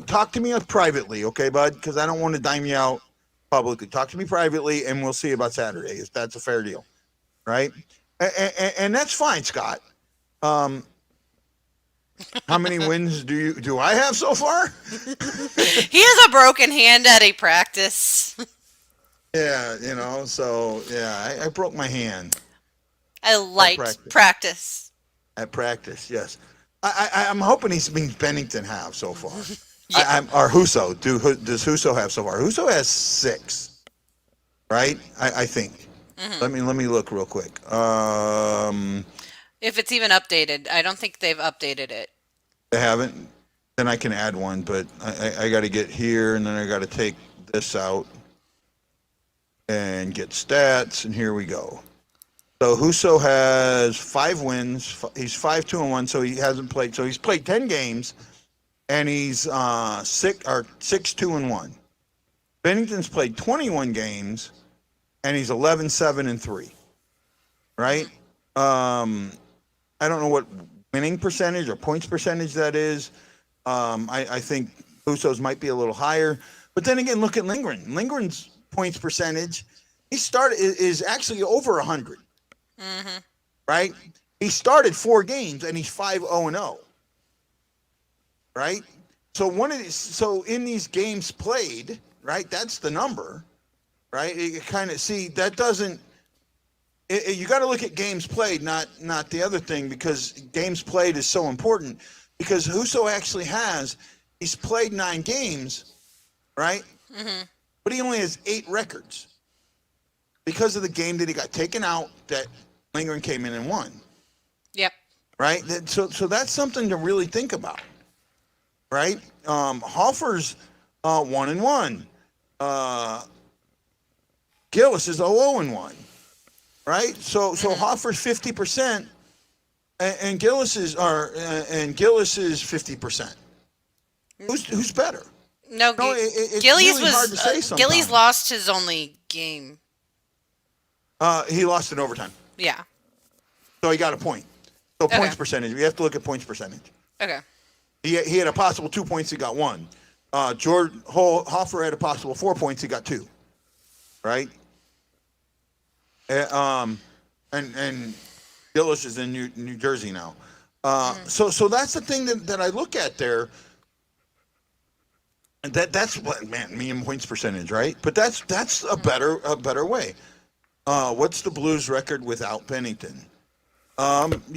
talk to me privately, okay, bud? Because I don't want to dime you out publicly. Talk to me privately, and we'll see about Saturday if that's a fair deal, right? And that's fine, Scott. How many wins do I have so far? He has a broken hand at a practice. Yeah, so yeah, I broke my hand. A light practice. At practice, yes. I'm hoping he means Pennington have so far. Yeah. Or Husso. Does Husso have so far? Husso has 6, right? I think. Mm-hmm. Let me look real quick. If it's even updated, I don't think they've updated it. They haven't. Then I can add one, but I got to get here, and then I got to take this out. And get stats, and here we go. So Husso has 5 wins. He's 5-2-1, so he hasn't played. So he's played 10 games, and he's 6-2-1. Pennington's played 21 games, and he's 11-7-3. Right? I don't know what winning percentage or points percentage that is. I think Husso's might be a little higher. But then again, look at Lindgren. Lindgren's points percentage, is actually over 100. Mm-hmm. Right? He started 4 games, and he's 5-0-0. Right? So in these games played, right, that's the number. Right? You kind of see that doesn't. You got to look at games played, not the other thing, because games played is so important. Because Husso actually he's played 9 games, right? Mm-hmm. But he only has 8 records because of the game that he got taken out that Lindgren came in and won. Yep. Right. So that's something to really think about. Right. Hoffer's 1-1. Gillis is 0-1. Right, so Hoffer's 50%, and Gillis is 50%. Who's better? No, it's Gillies really hard to say was sometimes. Gillies lost his only game. He lost in overtime, Yeah. so he got a point. So points percentage. We have to look at points percentage. Okay. He had a possible 2 points. He got 1. Hoffer had a possible 4 points. He got 2. Right. And Gillis is in New Jersey now. So that's the thing that I look at there. And that's what, man, median points percentage, right? But that's a better way. What's the Blues record without Pennington? That's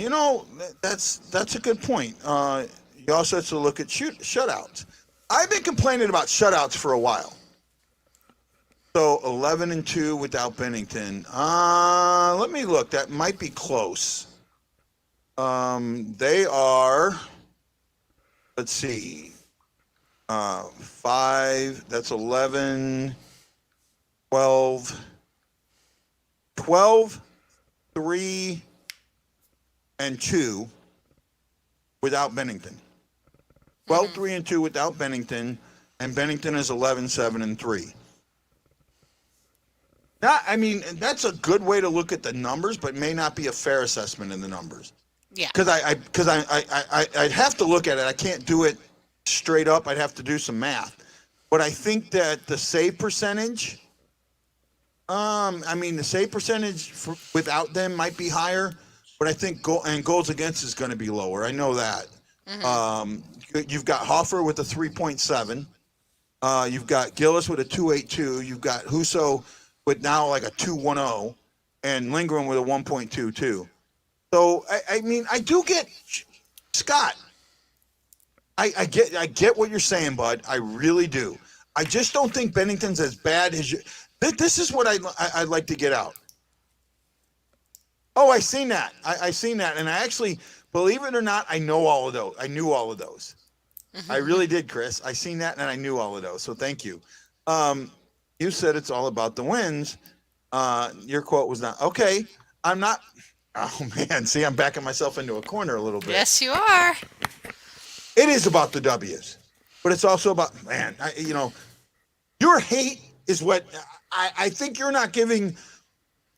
a good point. You also have to look at shutouts. I've been complaining about shutouts for a while. So 11-2 without Pennington. Let me look. That might be close. They are. Let's see. 5. That's 11. 12. 12, 3, and 2 without Pennington. 12, 3, and 2 without Pennington, and Pennington is 11-7-3. I mean, that's a good way to look at the numbers, but may not be a fair assessment in the numbers. Yeah. Because I'd have to look at it. I can't do it straight up. I'd have to do some math. But I think that the save percentage, the save percentage without them might be higher, but I think goals against is going to be lower. I know that. Mm-hmm. You've got Hoffer with a 3.7. You've got Gillis with a 2.82. You've got Husso with now like a 2.10, and Lindgren with a 1.22. So I do get Scott. I get what you're saying, bud. I really do. I just don't think Pennington's as bad as you. This is what I'd like to get out. Oh, I seen that. I seen that, and I actually, believe it or not, I know all of those. I knew all of those. I really did, Chris. I seen that, and I knew all of those. So thank you. You said it's all about the wins. Your quote was not okay. I'm not. Oh man, see, I'm backing myself into a corner a little bit. Yes, you are. It is about the W's, but it's also about, man, your hate is what I think you're not giving.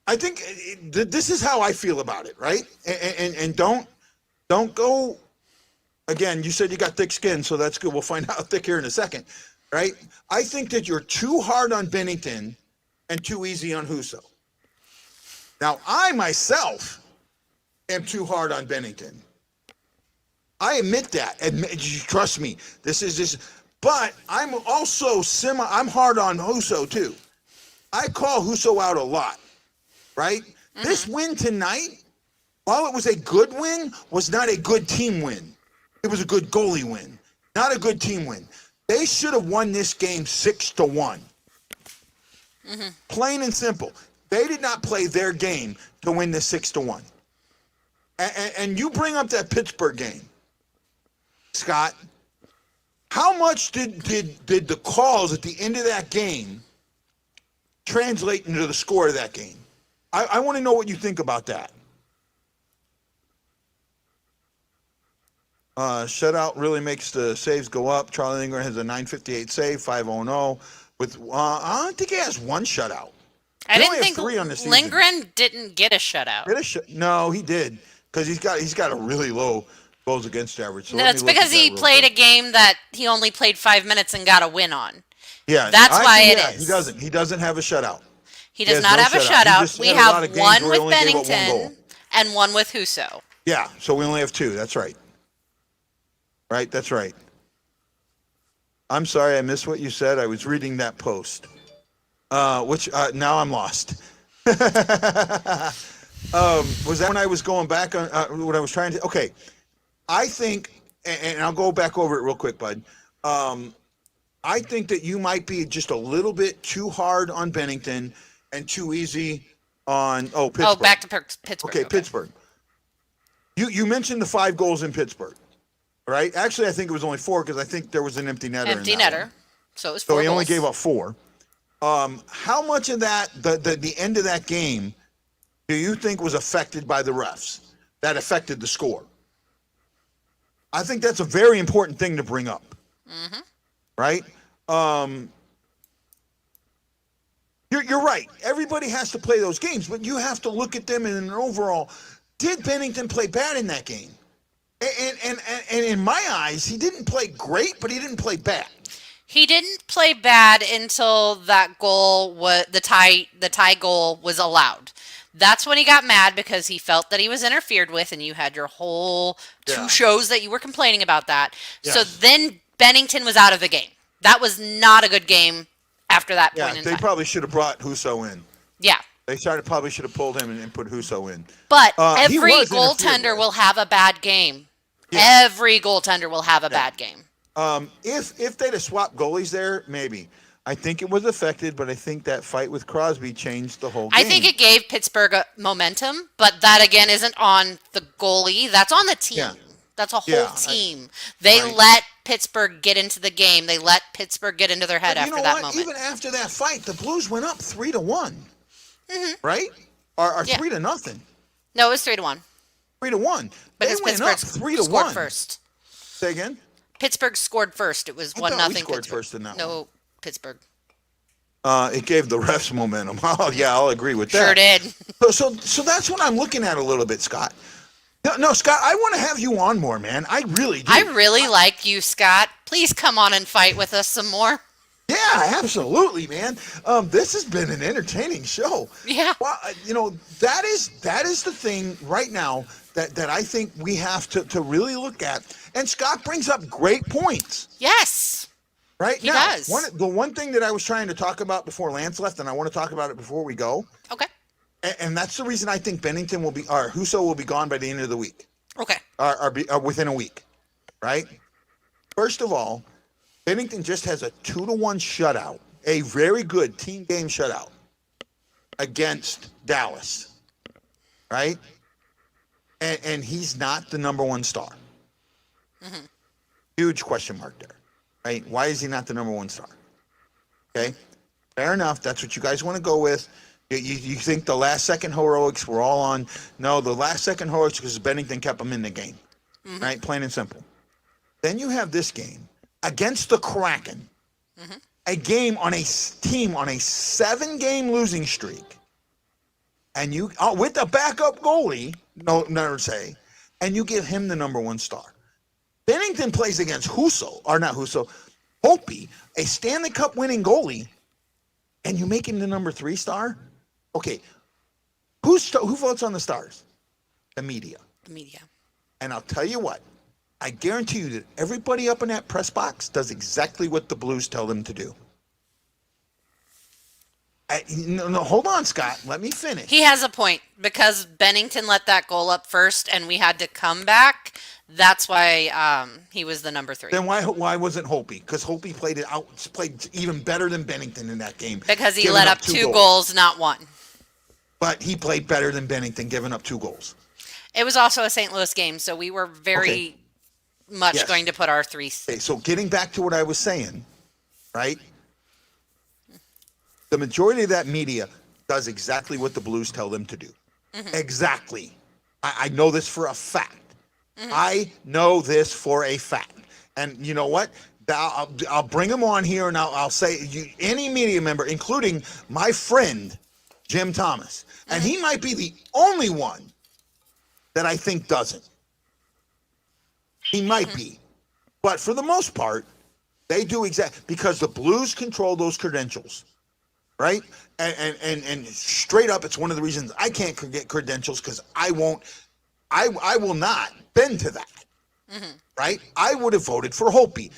I think this is how I feel about it, right? And don't go. Again, you said you got thick skin, so that's good. We'll find out thick here in a second, right? I think that you're too hard on Pennington and too easy on Husso. Now, I myself am too hard on Pennington. I admit that. Trust me. This is. But I'm also I'm hard on Husso too. I call Husso out a lot, right? Mm-hmm. This win tonight, while it was a good win, was not a good team win. It was a good goalie win, not a good team win. They should have won this game 6-1. Mm-hmm. Plain and simple. They did not play their game to win this 6-1. And you bring up that Pittsburgh game, Scott. How much did the calls at the end of that game translate into the score of that game? I want to know what you think about that. Shutout really makes the saves go up. Charlie Lindgren has a 958 save, 5-0. with I think he has one shutout. I He didn't only has think 3 on the season. Lindgren didn't get a shutout. No, he did, because he's got a really low goals against average. So No, it's because he played a game that he only played 5 minutes and got a win on. Yeah, That's why it is. He doesn't have a shutout. He does has not no have a shutout. He shutout. just We had a lot have of games one where he with only gave up one goal. Pennington and one with Husso. Yeah, so we only have 2. That's right. Right, that's right. I'm sorry, I missed what you said. I was reading that post, which now I'm lost. Was that when I was going back on what I was trying to? Okay, I think, and I'll go back over it real quick, bud. I think that you might be just a little bit too hard on Pennington and too easy on Pittsburgh. Oh, back to Pittsburgh. Okay, Pittsburgh. You mentioned the 5 goals in Pittsburgh, right? Actually, I think it was only 4 because I think there was an empty netter. Empty netter. So it was 4 So he only goals. gave up 4. How much of that, the end of that game, do you think was affected by the refs? That affected the score? I think that's a very important thing to bring up. Mm-hmm. Right? You're right. Everybody has to play those games, but you have to look at them in an overall. Did Pennington play bad in that game? And in my eyes, he didn't play great, but he didn't play bad. He didn't play bad until that goal was the tie goal was allowed. That's when he got mad because he felt that he was interfered with, and you had your whole 2 shows that you were complaining about that. Yes. So then Pennington was out of the game. That was not a good game after that point in They time. probably should have brought Husso in. Yeah. They probably should have pulled him and put Husso in. But He every was interfered goaltender with. will have a bad game. Yeah. Every goaltender will have a bad game. If they'd have swapped goalies there, maybe. I think it was affected, but I think that fight with Crosby changed the whole game. I think it gave Pittsburgh momentum, but that again isn't on the goalie. That's on the team. Yeah. That's a whole Yeah, team. They right. let Pittsburgh get into the game. They let Pittsburgh get into their head But you after know that what? moment. Even after that fight, the Blues went up 3-1. Mhm. Right? Or Yeah. 3-0. No, it was 3-1. 3-1. But They it's went up Pittsburgh 3-1. scored first. Say again? Pittsburgh scored first. It was I 1-0. thought we scored Pittsburgh. first in that No, Pittsburgh. It gave the refs momentum. Oh, yeah, I'll agree with that. Sure did. So that's what I'm looking at a little bit, Scott. No, Scott, I want to have you on more, man. I really do. I really like you, Scott. Please come on and fight with us some more. Yeah, absolutely, man. This has been an entertaining show. Yeah. Well, that is the thing right now that I think we have to really look at. And Scott brings up great points. Yes. Right? He now, does. The one thing that I was trying to talk about before Lance left, and I want to talk about it before we go. Okay. And that's the reason I think Pennington Husso will be gone by the end of the week. Okay. Or within a week. Right? First of all, Pennington just has a 2-1 shutout, a very good team game shutout against Dallas. Right? And he's not the number 1 star. Mm-hmm. Huge question mark there. Right? Why is he not the number 1 star? Okay? Fair enough. That's what you guys want to go with. You think the last second heroics were all on. No, the last second heroics because Pennington kept them in the game. Mm-hmm. Right? Plain and simple. Then you have this game against the Kraken. Mm-hmm. A game on a team on a 7-game losing streak. And you, with a backup goalie, never say, and you give him the number 1 star. Pennington plays against Hopi, a Stanley Cup winning goalie, and you make him the number 3 star? Okay, who votes on the stars? The media. The media. And I'll tell you what, I guarantee you that everybody up in that press box does exactly what the Blues tell them to do. No, hold on, Scott. Let me finish. He has a point because Pennington let that goal up first, and we had to come back. That's why he was the number 3. Then why wasn't Hopi? Because Hopi played even better than Pennington in that game. Because he giving let up 2 goals, not 1. But he played better than Pennington, giving up 2 goals. It was also a St. Louis game, so we were very much going to put our 3. Okay, so getting back to what I was saying, right? The majority of that media does exactly what the Blues tell them to do. Mm-hmm. Exactly. I know this for a fact. Mm-hmm. I know this for a fact. And you know what? I'll bring him on here, and I'll say any media member, including my friend Jim Thomas, and he might be the only one that I think doesn't. He might be, but for the most part, they do because the Blues control those credentials, right? And straight up, it's one of the reasons I can't get credentials because I will not bend to that, right? I would have voted for Hopi.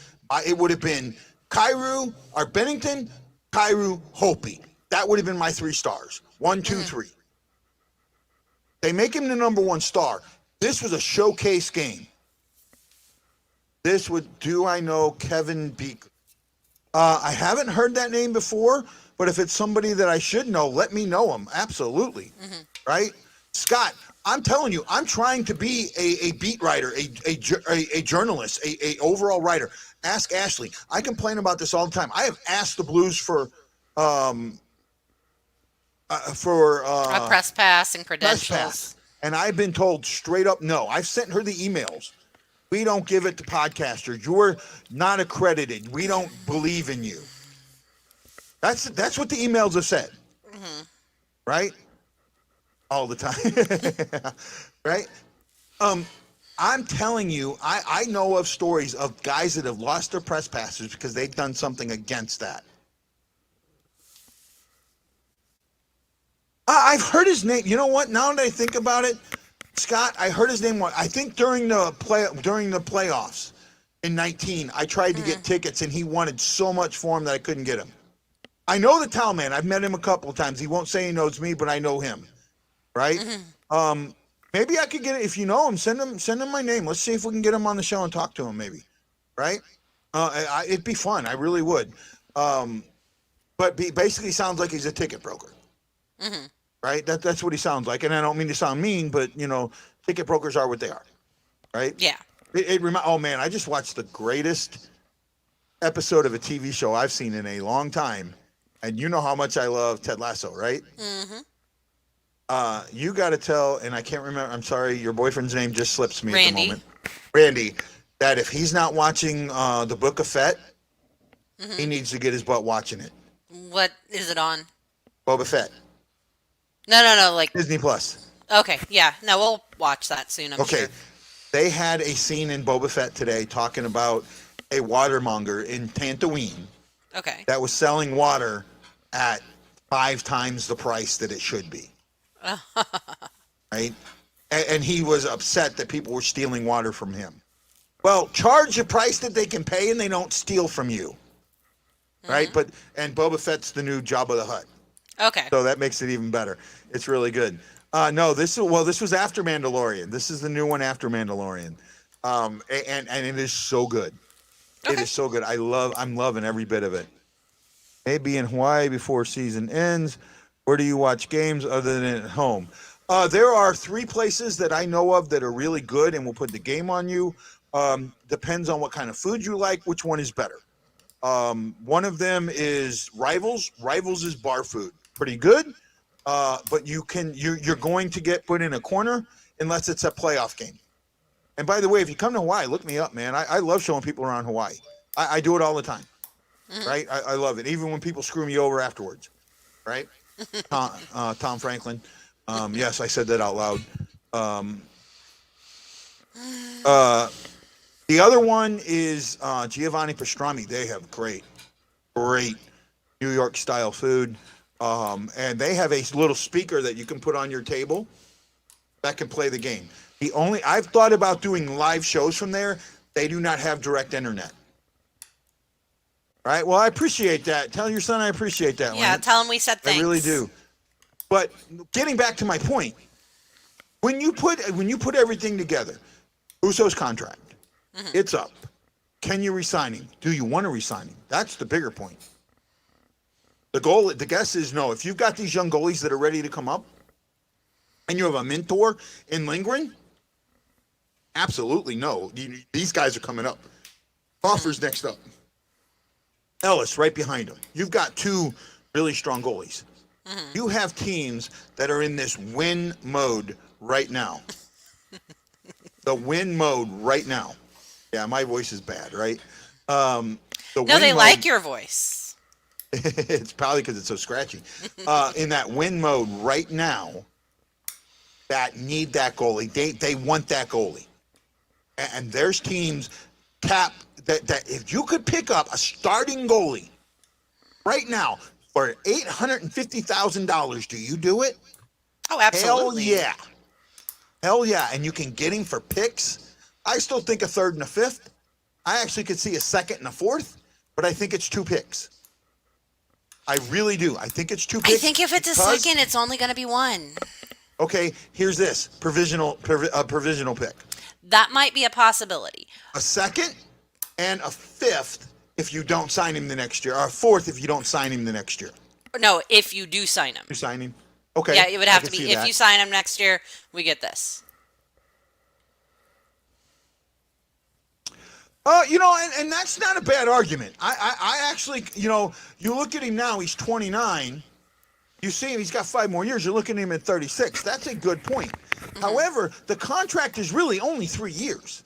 It would have been Kyrou or Pennington, Kyrou, Hopi. That would have been my 3 stars. 1, 2, 3. They make him the number 1 star. This was a showcase game. Do I know Kevin Beek? I haven't heard that name before, but if it's somebody that I should know, let me know him. Absolutely. Right? Scott, I'm telling you, I'm trying to be a beat writer, a journalist, a overall writer. Ask Ashley. I complain about this all the time. I have asked the Blues for a press pass and credentials. Press pass. And I've been told straight up no. I've sent her the emails. We don't give it to podcasters. You're not accredited. We don't believe in you. That's what the emails have said. Right? All the time. Right? I'm telling you, I know of stories of guys that have lost their press passes because they've done something against that. I've heard his name. You know what? Now that I think about it, Scott, I heard his name. I think during the playoffs in 19, I tried to get tickets, and he wanted so much for him that I couldn't get him. I know the towel man. I've met him a couple of times. He won't say he knows me, but I know him. Right? Maybe I could get it. If you know him, send him my name. Let's see if we can get him on the show and talk to him. Maybe. Right? It'd be fun. I really would. But he basically sounds like he's a ticket broker. Right? That's what he sounds like. And I don't mean to sound mean, but, ticket brokers are what they are. Right? Yeah. Oh, man, I just watched the greatest episode of a TV show I've seen in a long time. And you know how much I love Ted Lasso, right? You got to tell, and I can't remember, I'm sorry, your boyfriend's name just slips me at the moment. Randy, that if he's not watching the Book of Fett, he needs to get his butt watching it. What is it on? Boba Fett. No, like Disney Plus. Okay, yeah. No, we'll watch that soon, I'm sure. They had a scene in Boba Fett today talking about a watermonger in Tatooine. Okay. That was selling water at 5 times the price that it should be. Right? And he was upset that people were stealing water from him. Well, charge a price that they can pay and they don't steal from you. Right? And Boba Fett's the new Jabba the Hutt. Okay. So that makes it even better. It's really good. No, this was after Mandalorian. This is the new one after Mandalorian. And it is so good. It is so good. I'm loving every bit of it. Maybe in Hawaii before season ends. Where do you watch games other than at home? There are 3 places that I know of that are really good and will put the game on you. Depends on what kind of food you like, which one is better. One of them is Rivals. Rivals is bar food. Pretty good. But you're going to get put in a corner unless it's a playoff game. And by the way, if you come to Hawaii, look me up, man. I love showing people around Hawaii. I do it all the time. Right? I love it. Even when people screw me over afterwards. Right? Tom Franklin. Yes, I said that out loud. The other one is Giovanni Pastrami. They have great New York style food. And they have a little speaker that you can put on your table that can play the game. I've thought about doing live shows from there. They do not have direct internet. Right? Well, I appreciate that. Tell your son I appreciate that. Yeah, Lance. tell him we said thanks. I really do. But getting back to my point, when you put everything together, Usso's contract, it's up. Can you resign him? Do you want to resign him? That's the bigger point. The guess is no. If you've got these young goalies that are ready to come up, and you have a mentor in Lindgren, absolutely no. These guys are coming up. Hoffer's next up. Ellis right behind him. You've got 2 really strong goalies. You have teams that are in this win mode right now. The win mode right now. Yeah, my voice is bad, right? The No, win they mode, like your voice. it's probably because it's so scratchy. In that win mode right now, that need that goalie. They want that goalie. And there's teams that if you could pick up a starting goalie right now for $850,000, do you do it? Oh, absolutely. Hell yeah. Hell yeah. And you can get him for picks. I still think a third and a fifth. I actually could see a second and a fourth, but I think it's 2 picks. I really do. I think it's 2 picks. I think if it's a second, it's only going to be 1. Okay, here's this provisional pick. That might be a possibility. A second and a fifth if you don't sign him the next year, or a fourth if you don't sign him the next year. No, if you do sign him. You sign him? Okay. Yeah, it would have I to can be see if that. you sign him next year, we get this. And that's not a bad argument. I actually, you look at him now, he's 29. You see him, he's got 5 more years. You're looking at him at 36. That's a good point. Mm-hmm. However, the contract is really only 3 years.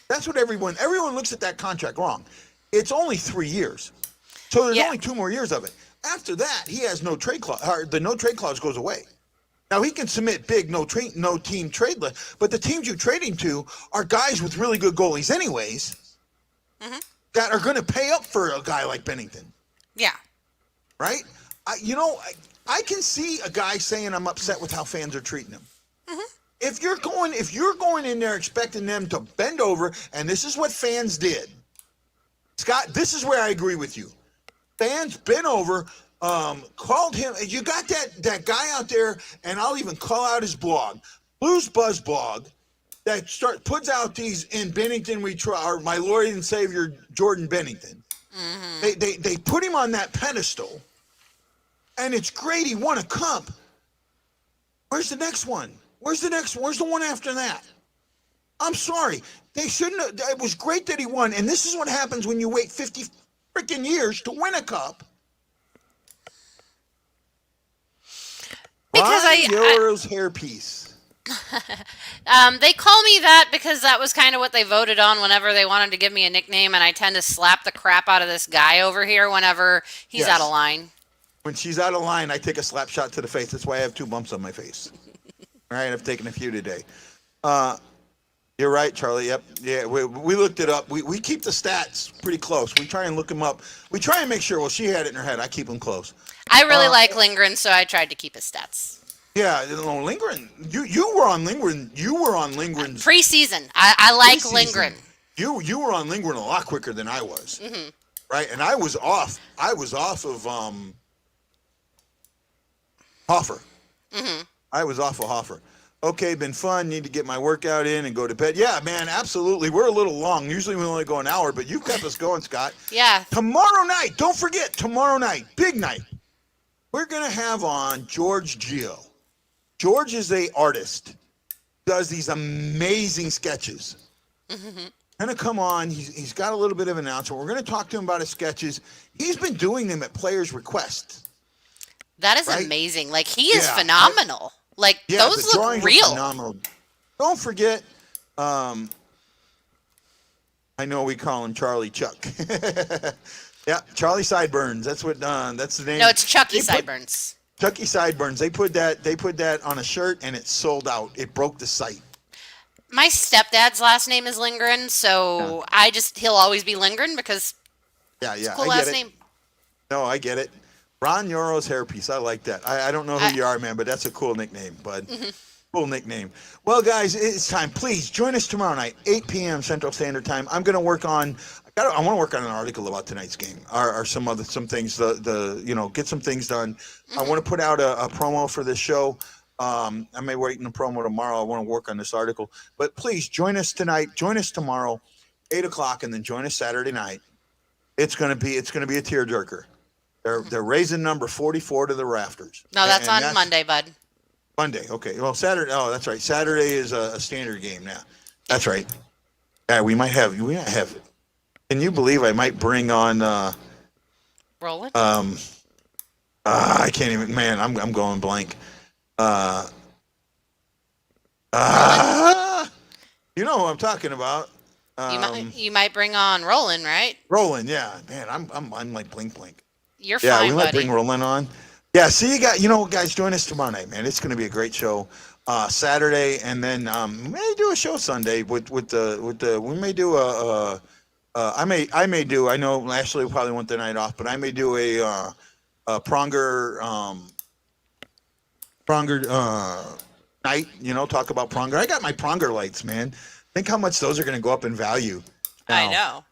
That's what everyone looks at that contract wrong. It's only 3 years. So there's only 2 more years of it. After that, he has no trade clause. The no trade clause goes away. Now, he can submit big no team trade list, but the teams you trade him to are guys with really good goalies anyways. Mm-hmm. That are going to pay up for a guy like Pennington. Yeah. Right? I can see a guy saying I'm upset with how fans are treating him. Mm-hmm. If you're going in there expecting them to bend over, and this is what fans did, Scott, this is where I agree with you. Fans bent over, called him. You got that guy out there, and I'll even call out his blog, Blues Buzz blog, that puts out these in Pennington we try, or my Lord and Savior Jordan Pennington. Mm-hmm. They put him on that pedestal, and it's great. He won a cup. Where's the next one? Where's the one after that? I'm sorry. They shouldn't have. It was great that he won, and this is what happens when you wait 50 freaking years to win a cup. Because Euro's hairpiece. They call me that because that was kind of what they voted on whenever they wanted to give me a nickname, and I tend to slap the crap out of this guy over here whenever he's out of line. When she's out of line, I take a slap shot to the face. That's why I have 2 bumps on my face. All right, I've taken a few today. You're right, Charlie. Yep. Yeah, we looked it up. We keep the stats pretty close. We try and look them up. We try and make sure. Well, she had it in her head. I keep them close. I really like Lindgren, so I tried to keep his stats. Yeah, no, Lindgren. You were on Lindgren. You were on Lindgren's preseason. I like preseason. Lindgren. You were on Lindgren a lot quicker than I was. Mm-hmm. Right, and I was off of Hoffer. Mm-hmm. I was off of Hoffer. Okay, been fun. Need to get my workout in and go to bed. Yeah, man, absolutely. We're a little long. Usually we only go an hour, but you've kept us going, Scott. Yeah. Tomorrow night, don't forget, tomorrow night, big night, we're going to have on George Gio. George is an artist, does these amazing sketches. Mm-hmm. Going to come on. He's got a little bit of an announcement. We're going to talk to him about his sketches. He's been doing them at players' request. That is amazing. Like, he is phenomenal. Those look real. Phenomenal. Don't forget, I know we call him Charlie Chuck. Yeah, Charlie Sideburns. That's the name. No, it's Chucky Sideburns. Chucky Sideburns. They put that on a shirt and it sold out. It broke the site. My stepdad's last name is Lindgren, so he'll always be Lindgren because it's a cool last name. No, I get it. Ron Yoro's hairpiece. I like that. I don't know who you are, man, but that's a cool nickname, bud. Mm-hmm. Cool nickname. Well, guys, it's time. Please join us tomorrow night, 8 p.m. Central Standard Time. I'm going to work on. I want to work on an article about tonight's game, or some things. Get some things done. Mm-hmm. I want to put out a promo for this show. I may wait in the promo tomorrow. I want to work on this article, but please join us tonight. Join us tomorrow, 8:00, and then join us Saturday night. It's going to be a tearjerker. They're raising number 44 to the rafters. No, that's on Monday, bud. Monday, okay. Well, Saturday. Oh, that's right. Saturday is a standard game now. That's right. Yeah, we might have. Can you believe I might bring on? Roland. I can't even. Man, I'm going blank. You know who I'm talking about. You might bring on Roland, right? Roland, yeah, man, I'm like blink. You're Yeah, fine, we might buddy. bring Roland on. Yeah, see, guys, join us tomorrow night, man. It's going to be a great show. Saturday, and then we may do a show Sunday with the. We may do I may do. I know Ashley will probably want the night off, but I may do a pronger night. Talk about pronger. I got my pronger lights, man. Think how much those are going to go up in value. I know.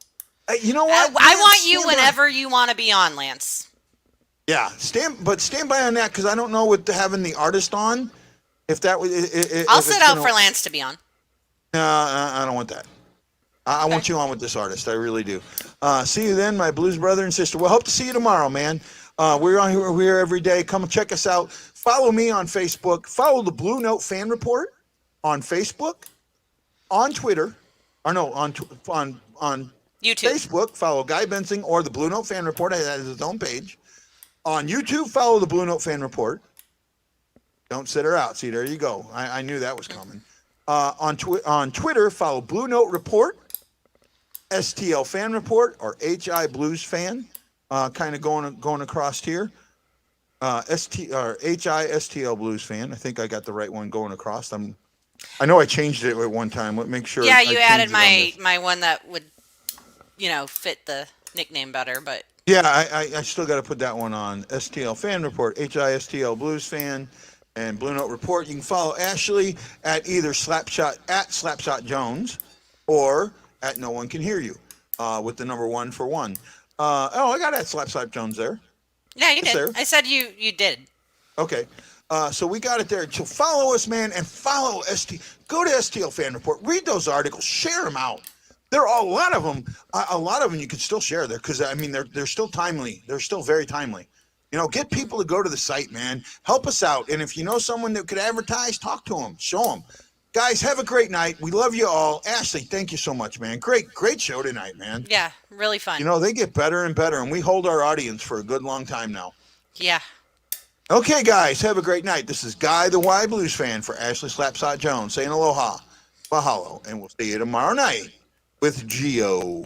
You know what? I want you whenever you want to be on, Lance. Yeah, stand by on that because I don't know with having the artist on. If that was, I'll sit out for Lance to be on. No, I don't want that. I want you on with this artist. I really do. See you then, my blues brother and sister. We'll hope to see you tomorrow, man. We're here every day. Come and check us out. Follow me on Facebook. Follow the Blue Note Fan Report on Facebook, on Twitter, or no, on YouTube. Facebook. Follow Guy Bensing or the Blue Note Fan Report. That is his own page. On YouTube, follow the Blue Note Fan Report. Don't sit her out. See, there you go. I knew that was coming. On Twitter, follow Blue Note Report, STL Fan Report, or HI Blues Fan. Kind of going across here. HI STL Blues Fan. I think I got the right one going across. I know I changed it at one time. Let me make sure. Yeah, you added my one that would, fit the nickname better, but. Yeah, I still got to put that one on. STL Fan Report, HISTL Blues Fan, and Blue Note Report. You can follow Ashley at either Slapshot Jones or at No One Can Hear You with the number 1 for 1. I got at Slapshot Jones there. Yeah, you It's did. there. I said you did. Okay. So we got it there. So follow us, man, and follow Go to STL Fan Report. Read those articles. Share them out. There are a lot of them. You can still share there because they're still timely. They're still very timely. Get people to go to the site, man. Help us out. And if you know someone that could advertise, talk to them. Show them. Guys, have a great night. We love you all. Ashley, thank you so much, man. Great show tonight, man. Yeah, really fun. They get better and better, and we hold our audience for a good long time now. Yeah. Okay, guys, have a great night. This is Guy the Y Blues Fan for Ashley Slapshot Jones saying aloha, mahalo, and we'll see you tomorrow night with Geo.